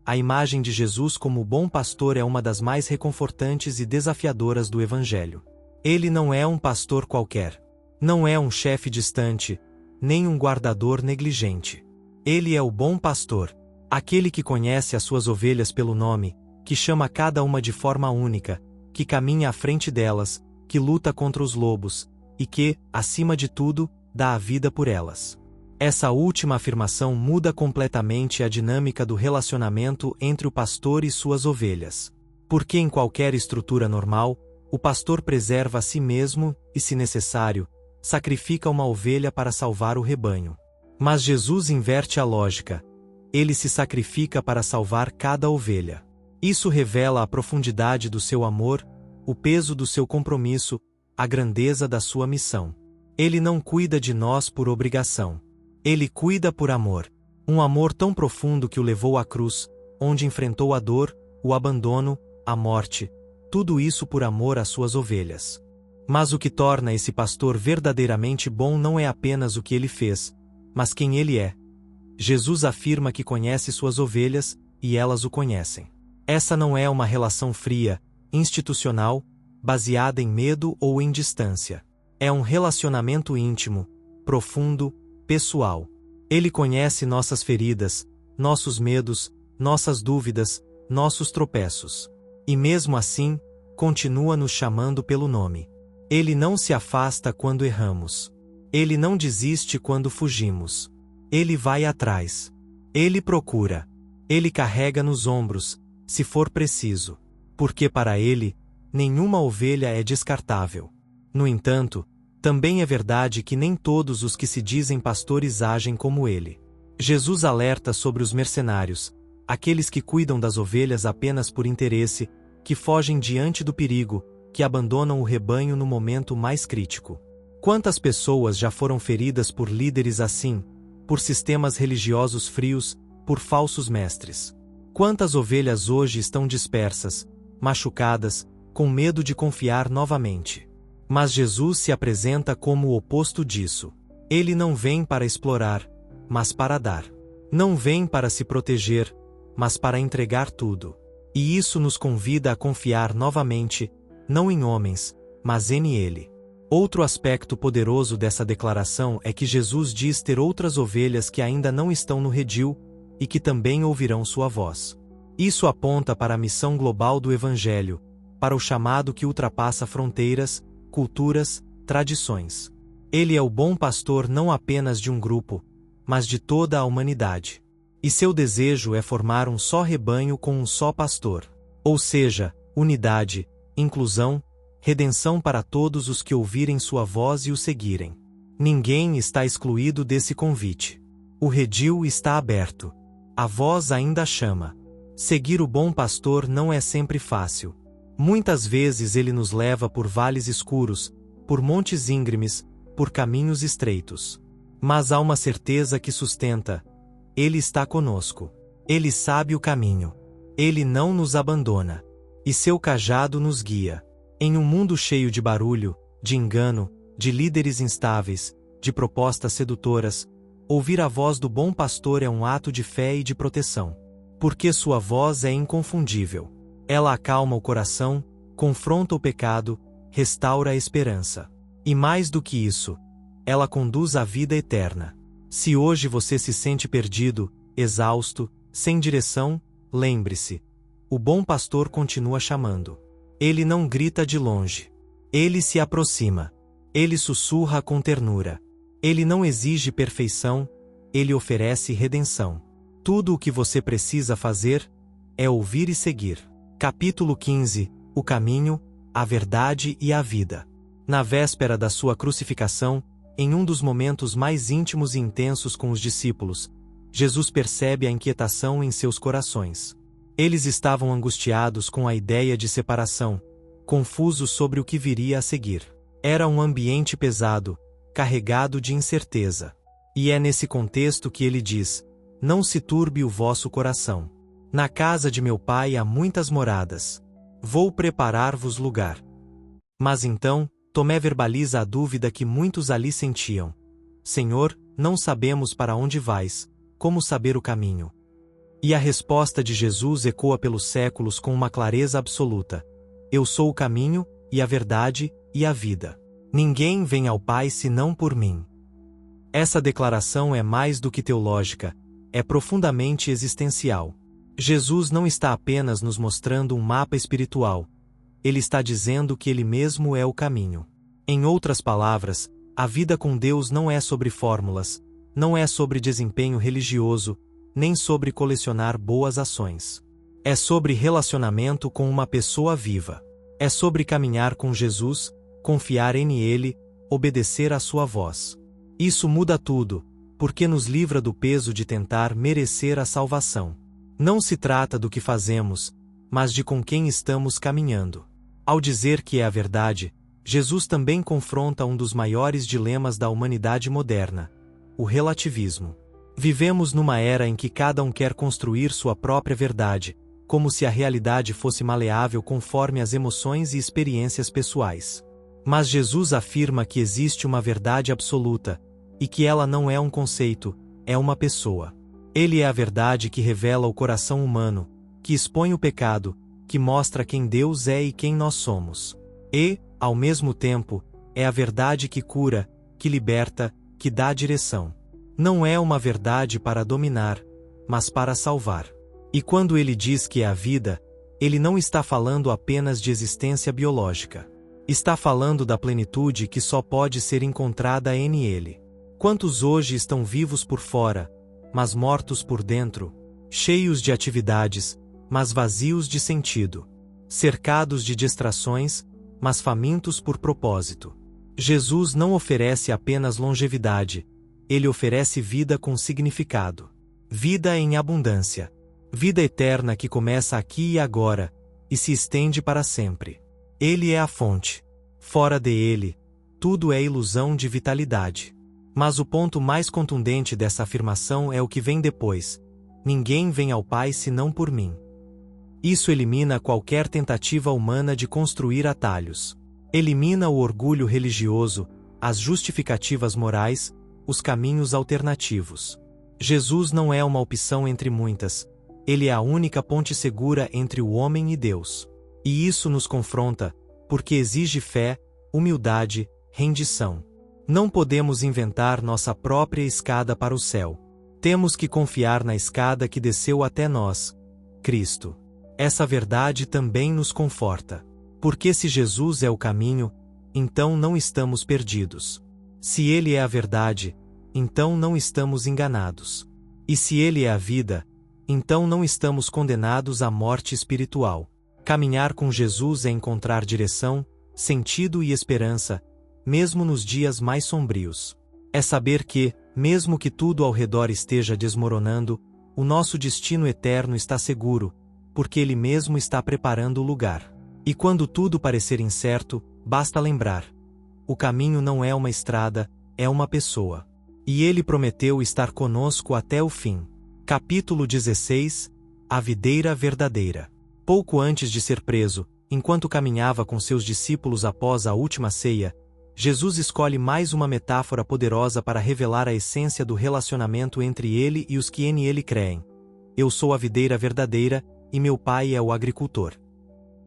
a imagem de Jesus como o bom pastor é uma das mais reconfortantes e desafiadoras do Evangelho. Ele não é um pastor qualquer. Não é um chefe distante, nem um guardador negligente. Ele é o bom pastor, aquele que conhece as suas ovelhas pelo nome, que chama cada uma de forma única, que caminha à frente delas, que luta contra os lobos, e que, acima de tudo, dá a vida por elas. Essa última afirmação muda completamente a dinâmica do relacionamento entre o pastor e suas ovelhas. Porque em qualquer estrutura normal, o pastor preserva a si mesmo e, se necessário, sacrifica uma ovelha para salvar o rebanho. Mas Jesus inverte a lógica. Ele se sacrifica para salvar cada ovelha. Isso revela a profundidade do seu amor, o peso do seu compromisso, a grandeza da sua missão. Ele não cuida de nós por obrigação. Ele cuida por amor. Um amor tão profundo que o levou à cruz, onde enfrentou a dor, o abandono, a morte. Tudo isso por amor às suas ovelhas. Mas o que torna esse pastor verdadeiramente bom não é apenas o que ele fez, mas quem ele é. Jesus afirma que conhece suas ovelhas, e elas o conhecem. Essa não é uma relação fria, institucional, baseada em medo ou em distância. É um relacionamento íntimo, profundo, pessoal. Ele conhece nossas feridas, nossos medos, nossas dúvidas, nossos tropeços. E mesmo assim, continua nos chamando pelo nome. Ele não se afasta quando erramos. Ele não desiste quando fugimos. Ele vai atrás. Ele procura. Ele carrega nos ombros, se for preciso. Porque para ele, nenhuma ovelha é descartável. No entanto, também é verdade que nem todos os que se dizem pastores agem como ele. Jesus alerta sobre os mercenários, aqueles que cuidam das ovelhas apenas por interesse, que fogem diante do perigo, que abandonam o rebanho no momento mais crítico. Quantas pessoas já foram feridas por líderes assim, por sistemas religiosos frios, por falsos mestres? Quantas ovelhas hoje estão dispersas, machucadas, com medo de confiar novamente? Mas Jesus se apresenta como o oposto disso. Ele não vem para explorar, mas para dar. Não vem para se proteger, mas para entregar tudo. E isso nos convida a confiar novamente, não em homens, mas em Ele. Outro aspecto poderoso dessa declaração é que Jesus diz ter outras ovelhas que ainda não estão no redil, e que também ouvirão sua voz. Isso aponta para a missão global do Evangelho, para o chamado que ultrapassa fronteiras, culturas, tradições. Ele é o bom pastor não apenas de um grupo, mas de toda a humanidade. E seu desejo é formar um só rebanho com um só pastor. Ou seja, unidade, inclusão, redenção para todos os que ouvirem sua voz e o seguirem. Ninguém está excluído desse convite. O redil está aberto. A voz ainda chama. Seguir o bom pastor não é sempre fácil. Muitas vezes ele nos leva por vales escuros, por montes íngremes, por caminhos estreitos. Mas há uma certeza que sustenta. Ele está conosco. Ele sabe o caminho. Ele não nos abandona. E seu cajado nos guia. Em um mundo cheio de barulho, de engano, de líderes instáveis, de propostas sedutoras, ouvir a voz do bom pastor é um ato de fé e de proteção. Porque sua voz é inconfundível. Ela acalma o coração, confronta o pecado, restaura a esperança. E mais do que isso, ela conduz à vida eterna. Se hoje você se sente perdido, exausto, sem direção, lembre-se. O bom pastor continua chamando. Ele não grita de longe. Ele se aproxima. Ele sussurra com ternura. Ele não exige perfeição, ele oferece redenção. Tudo o que você precisa fazer é ouvir e seguir. Capítulo 15: O caminho, a verdade e a vida. Na véspera da sua crucificação, em um dos momentos mais íntimos e intensos com os discípulos, Jesus percebe a inquietação em seus corações. Eles estavam angustiados com a ideia de separação, confusos sobre o que viria a seguir. Era um ambiente pesado, carregado de incerteza. E é nesse contexto que ele diz: não se turbe o vosso coração. Na casa de meu pai há muitas moradas. Vou preparar-vos lugar. Mas então, Tomé verbaliza a dúvida que muitos ali sentiam. Senhor, não sabemos para onde vais, como saber o caminho? E a resposta de Jesus ecoa pelos séculos com uma clareza absoluta. Eu sou o caminho, e a verdade, e a vida. Ninguém vem ao Pai senão por mim. Essa declaração é mais do que teológica, é profundamente existencial. Jesus não está apenas nos mostrando um mapa espiritual. Ele está dizendo que Ele mesmo é o caminho. Em outras palavras, a vida com Deus não é sobre fórmulas, não é sobre desempenho religioso, nem sobre colecionar boas ações. É sobre relacionamento com uma pessoa viva. É sobre caminhar com Jesus, confiar em Ele, obedecer à sua voz. Isso muda tudo, porque nos livra do peso de tentar merecer a salvação. Não se trata do que fazemos, mas de com quem estamos caminhando. Ao dizer que é a verdade, Jesus também confronta um dos maiores dilemas da humanidade moderna: o relativismo. Vivemos numa era em que cada um quer construir sua própria verdade, como se a realidade fosse maleável conforme as emoções e experiências pessoais. Mas Jesus afirma que existe uma verdade absoluta, e que ela não é um conceito, é uma pessoa. Ele é a verdade que revela o coração humano, que expõe o pecado, que mostra quem Deus é e quem nós somos. E, ao mesmo tempo, é a verdade que cura, que liberta, que dá direção. Não é uma verdade para dominar, mas para salvar. E quando ele diz que é a vida, ele não está falando apenas de existência biológica. Está falando da plenitude que só pode ser encontrada em Ele. Quantos hoje estão vivos por fora, mas mortos por dentro, cheios de atividades, mas vazios de sentido, cercados de distrações, mas famintos por propósito? Jesus não oferece apenas longevidade, ele oferece vida com significado. Vida em abundância. Vida eterna que começa aqui e agora, e se estende para sempre. Ele é a fonte. Fora de ele, tudo é ilusão de vitalidade. Mas o ponto mais contundente dessa afirmação é o que vem depois: ninguém vem ao Pai senão por mim. Isso elimina qualquer tentativa humana de construir atalhos. Elimina o orgulho religioso, as justificativas morais, os caminhos alternativos. Jesus não é uma opção entre muitas. Ele é a única ponte segura entre o homem e Deus. E isso nos confronta, porque exige fé, humildade, rendição. Não podemos inventar nossa própria escada para o céu. Temos que confiar na escada que desceu até nós, Cristo. Essa verdade também nos conforta. Porque se Jesus é o caminho, então não estamos perdidos. Se Ele é a verdade, então não estamos enganados. E se Ele é a vida, então não estamos condenados à morte espiritual. Caminhar com Jesus é encontrar direção, sentido e esperança, mesmo nos dias mais sombrios. É saber que, mesmo que tudo ao redor esteja desmoronando, o nosso destino eterno está seguro, porque Ele mesmo está preparando o lugar. E quando tudo parecer incerto, basta lembrar: o caminho não é uma estrada, é uma pessoa. E Ele prometeu estar conosco até o fim. Capítulo 16 – A videira verdadeira. Pouco antes de ser preso, enquanto caminhava com seus discípulos após a última ceia, Jesus escolhe mais uma metáfora poderosa para revelar a essência do relacionamento entre Ele e os que nele creem. Eu sou a videira verdadeira, e meu Pai é o agricultor.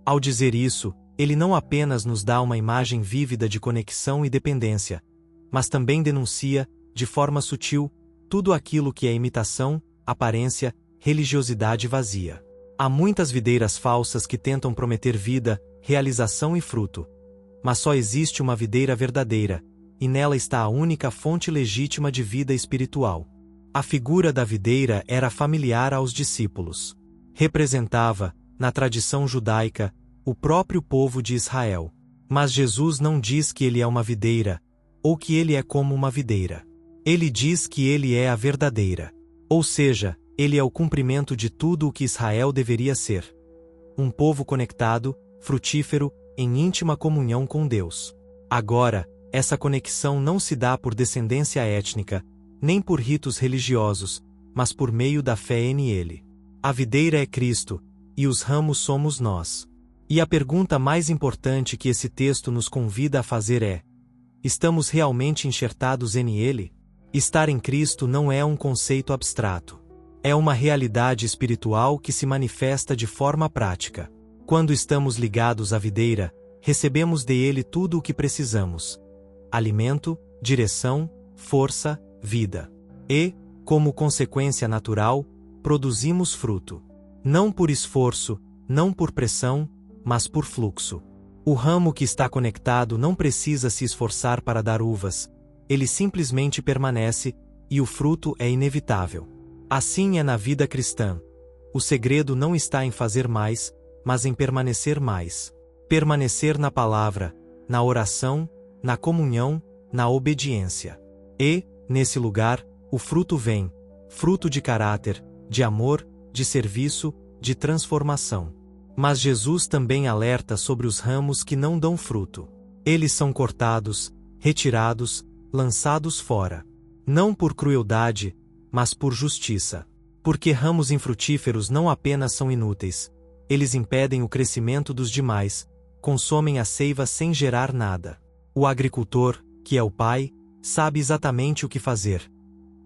Ao dizer isso, Ele não apenas nos dá uma imagem vívida de conexão e dependência, mas também denuncia, de forma sutil, tudo aquilo que é imitação, aparência, religiosidade vazia. Há muitas videiras falsas que tentam prometer vida, realização e fruto. Mas só existe uma videira verdadeira, e nela está a única fonte legítima de vida espiritual. A figura da videira era familiar aos discípulos. Representava, na tradição judaica, o próprio povo de Israel. Mas Jesus não diz que ele é uma videira, ou que ele é como uma videira. Ele diz que ele é a verdadeira. Ou seja, ele é o cumprimento de tudo o que Israel deveria ser. Um povo conectado, frutífero, em íntima comunhão com Deus. Agora, essa conexão não se dá por descendência étnica, nem por ritos religiosos, mas por meio da fé nele. A videira é Cristo, e os ramos somos nós. E a pergunta mais importante que esse texto nos convida a fazer é: estamos realmente enxertados nele? Estar em Cristo não é um conceito abstrato. É uma realidade espiritual que se manifesta de forma prática. Quando estamos ligados à videira, recebemos dele tudo o que precisamos: alimento, direção, força, vida. E, como consequência natural, produzimos fruto. Não por esforço, não por pressão, mas por fluxo. O ramo que está conectado não precisa se esforçar para dar uvas. Ele simplesmente permanece, e o fruto é inevitável. Assim é na vida cristã. O segredo não está em fazer mais, mas em permanecer mais. Permanecer na palavra, na oração, na comunhão, na obediência. E, nesse lugar, o fruto vem, fruto de caráter, de amor, de serviço, de transformação. Mas Jesus também alerta sobre os ramos que não dão fruto. Eles são cortados, retirados, lançados fora. Não por crueldade, mas por justiça. Porque ramos infrutíferos não apenas são inúteis, eles impedem o crescimento dos demais, consomem a seiva sem gerar nada. O agricultor, que é o Pai, sabe exatamente o que fazer.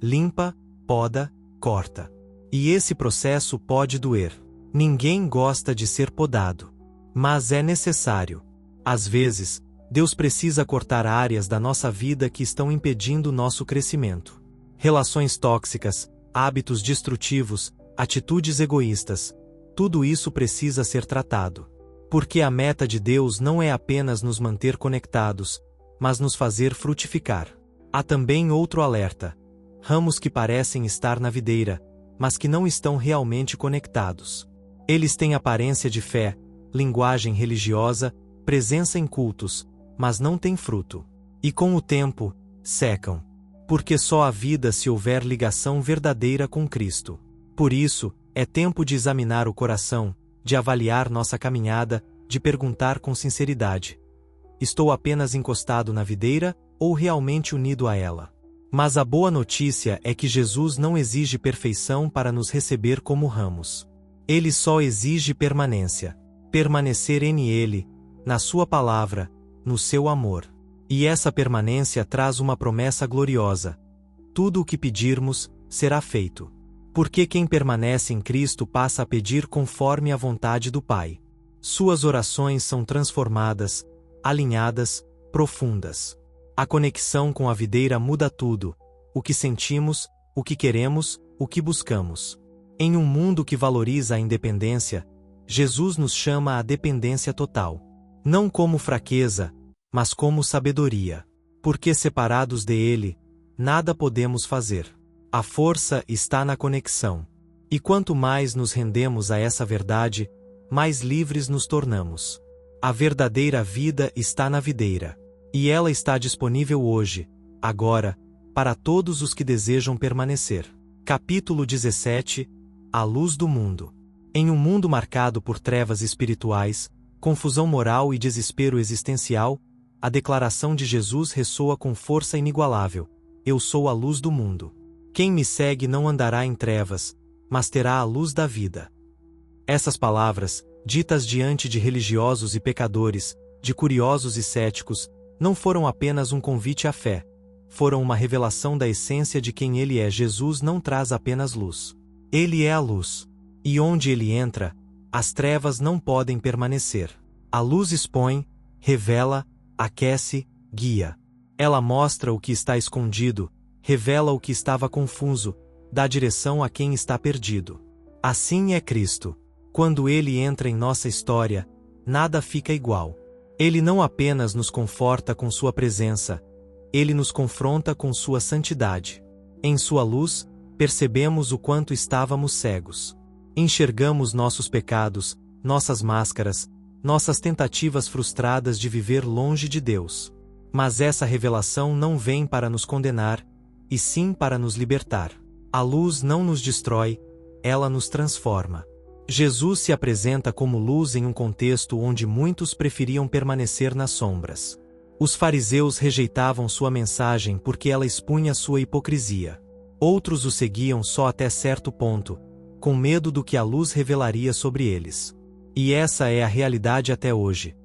Limpa, poda, corta. E esse processo pode doer. Ninguém gosta de ser podado. Mas é necessário. Às vezes, Deus precisa cortar áreas da nossa vida que estão impedindo nosso crescimento. Relações tóxicas, hábitos destrutivos, atitudes egoístas. Tudo isso precisa ser tratado. Porque a meta de Deus não é apenas nos manter conectados, mas nos fazer frutificar. Há também outro alerta. Ramos que parecem estar na videira, mas que não estão realmente conectados. Eles têm aparência de fé, linguagem religiosa, presença em cultos, mas não têm fruto. E com o tempo, secam. Porque só há vida se houver ligação verdadeira com Cristo. Por isso, é tempo de examinar o coração, de avaliar nossa caminhada, de perguntar com sinceridade: estou apenas encostado na videira, ou realmente unido a ela? Mas a boa notícia é que Jesus não exige perfeição para nos receber como ramos. Ele só exige permanência. Permanecer em Ele, na Sua palavra, no seu amor. E essa permanência traz uma promessa gloriosa. Tudo o que pedirmos, será feito. Porque quem permanece em Cristo passa a pedir conforme a vontade do Pai. Suas orações são transformadas, alinhadas, profundas. A conexão com a videira muda tudo: o que sentimos, o que queremos, o que buscamos. Em um mundo que valoriza a independência, Jesus nos chama à dependência total. Não como fraqueza, mas como sabedoria. Porque separados dele, nada podemos fazer. A força está na conexão. E quanto mais nos rendemos a essa verdade, mais livres nos tornamos. A verdadeira vida está na videira. E ela está disponível hoje, agora, para todos os que desejam permanecer. Capítulo 17 – A luz do mundo. Em um mundo marcado por trevas espirituais, confusão moral e desespero existencial, a declaração de Jesus ressoa com força inigualável: eu sou a luz do mundo. Quem me segue não andará em trevas, mas terá a luz da vida. Essas palavras, ditas diante de religiosos e pecadores, de curiosos e céticos, não foram apenas um convite à fé, foram uma revelação da essência de quem ele é. Jesus não traz apenas luz. Ele é a luz. E onde ele entra, as trevas não podem permanecer. A luz expõe, revela, aquece, guia. Ela mostra o que está escondido, revela o que estava confuso, dá direção a quem está perdido. Assim é Cristo. Quando ele entra em nossa história, nada fica igual. Ele não apenas nos conforta com sua presença, ele nos confronta com sua santidade. Em sua luz, percebemos o quanto estávamos cegos. Enxergamos nossos pecados, nossas máscaras, nossas tentativas frustradas de viver longe de Deus. Mas essa revelação não vem para nos condenar, e sim para nos libertar. A luz não nos destrói, ela nos transforma. Jesus se apresenta como luz em um contexto onde muitos preferiam permanecer nas sombras. Os fariseus rejeitavam sua mensagem porque ela expunha sua hipocrisia. Outros o seguiam só até certo ponto, com medo do que a luz revelaria sobre eles. E essa é a realidade até hoje.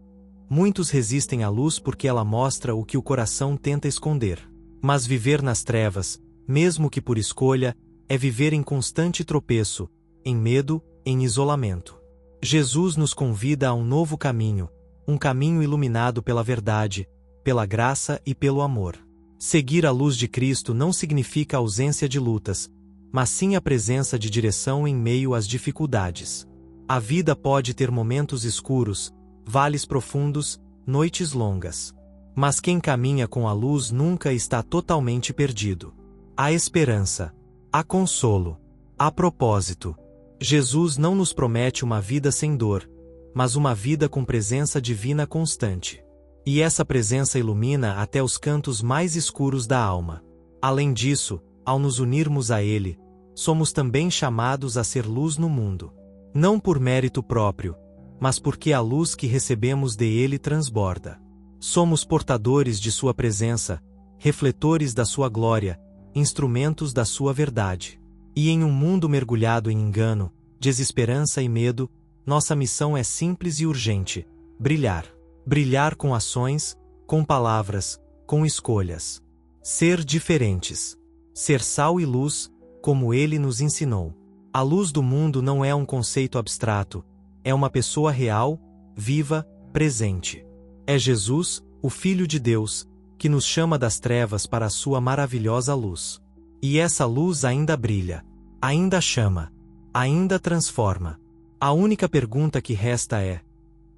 Muitos resistem à luz porque ela mostra o que o coração tenta esconder. Mas viver nas trevas, mesmo que por escolha, é viver em constante tropeço, em medo, em isolamento. Jesus nos convida a um novo caminho, um caminho iluminado pela verdade, pela graça e pelo amor. Seguir a luz de Cristo não significa ausência de lutas, mas sim a presença de direção em meio às dificuldades. A vida pode ter momentos escuros, vales profundos, noites longas. Mas quem caminha com a luz nunca está totalmente perdido. há esperança, há consolo, há propósito. Jesus não nos promete uma vida sem dor, mas uma vida com presença divina constante. E essa presença ilumina até os cantos mais escuros da alma. Além disso, ao nos unirmos a Ele, somos também chamados a ser luz no mundo. Não por mérito próprio, mas porque a luz que recebemos de Ele transborda. Somos portadores de Sua presença, refletores da Sua glória, instrumentos da Sua verdade. E em um mundo mergulhado em engano, desesperança e medo, nossa missão é simples e urgente: brilhar. Brilhar com ações, com palavras, com escolhas. Ser diferentes. Ser sal e luz, como Ele nos ensinou. A luz do mundo não é um conceito abstrato, é uma pessoa real, viva, presente. É Jesus, o Filho de Deus, que nos chama das trevas para a sua maravilhosa luz. E essa luz ainda brilha, ainda chama, ainda transforma. A única pergunta que resta é: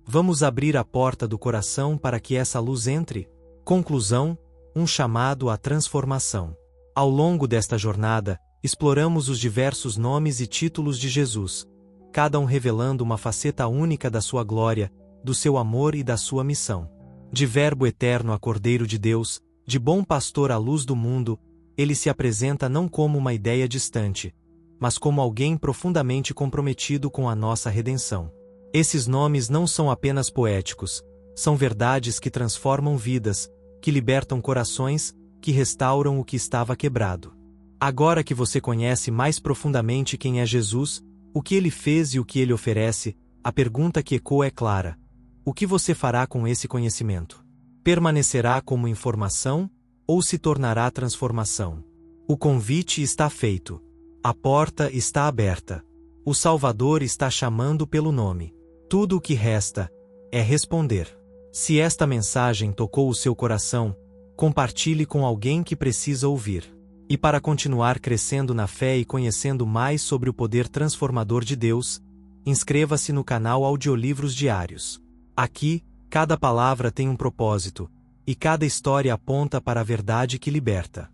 vamos abrir a porta do coração para que essa luz entre? Conclusão: um chamado à transformação. Ao longo desta jornada, exploramos os diversos nomes e títulos de Jesus, cada um revelando uma faceta única da sua glória, do seu amor e da sua missão. De Verbo eterno a Cordeiro de Deus, de bom pastor à luz do mundo, ele se apresenta não como uma ideia distante, mas como alguém profundamente comprometido com a nossa redenção. Esses nomes não são apenas poéticos, são verdades que transformam vidas, que libertam corações, que restauram o que estava quebrado. Agora que você conhece mais profundamente quem é Jesus, o que ele fez e o que ele oferece, a pergunta que ecoa é clara: o que você fará com esse conhecimento? Permanecerá como informação ou se tornará transformação? O convite está feito. A porta está aberta. O Salvador está chamando pelo nome. Tudo o que resta é responder. Se esta mensagem tocou o seu coração, compartilhe com alguém que precisa ouvir. E para continuar crescendo na fé e conhecendo mais sobre o poder transformador de Deus, inscreva-se no canal Audiolivros Diários. Aqui, cada palavra tem um propósito, e cada história aponta para a verdade que liberta.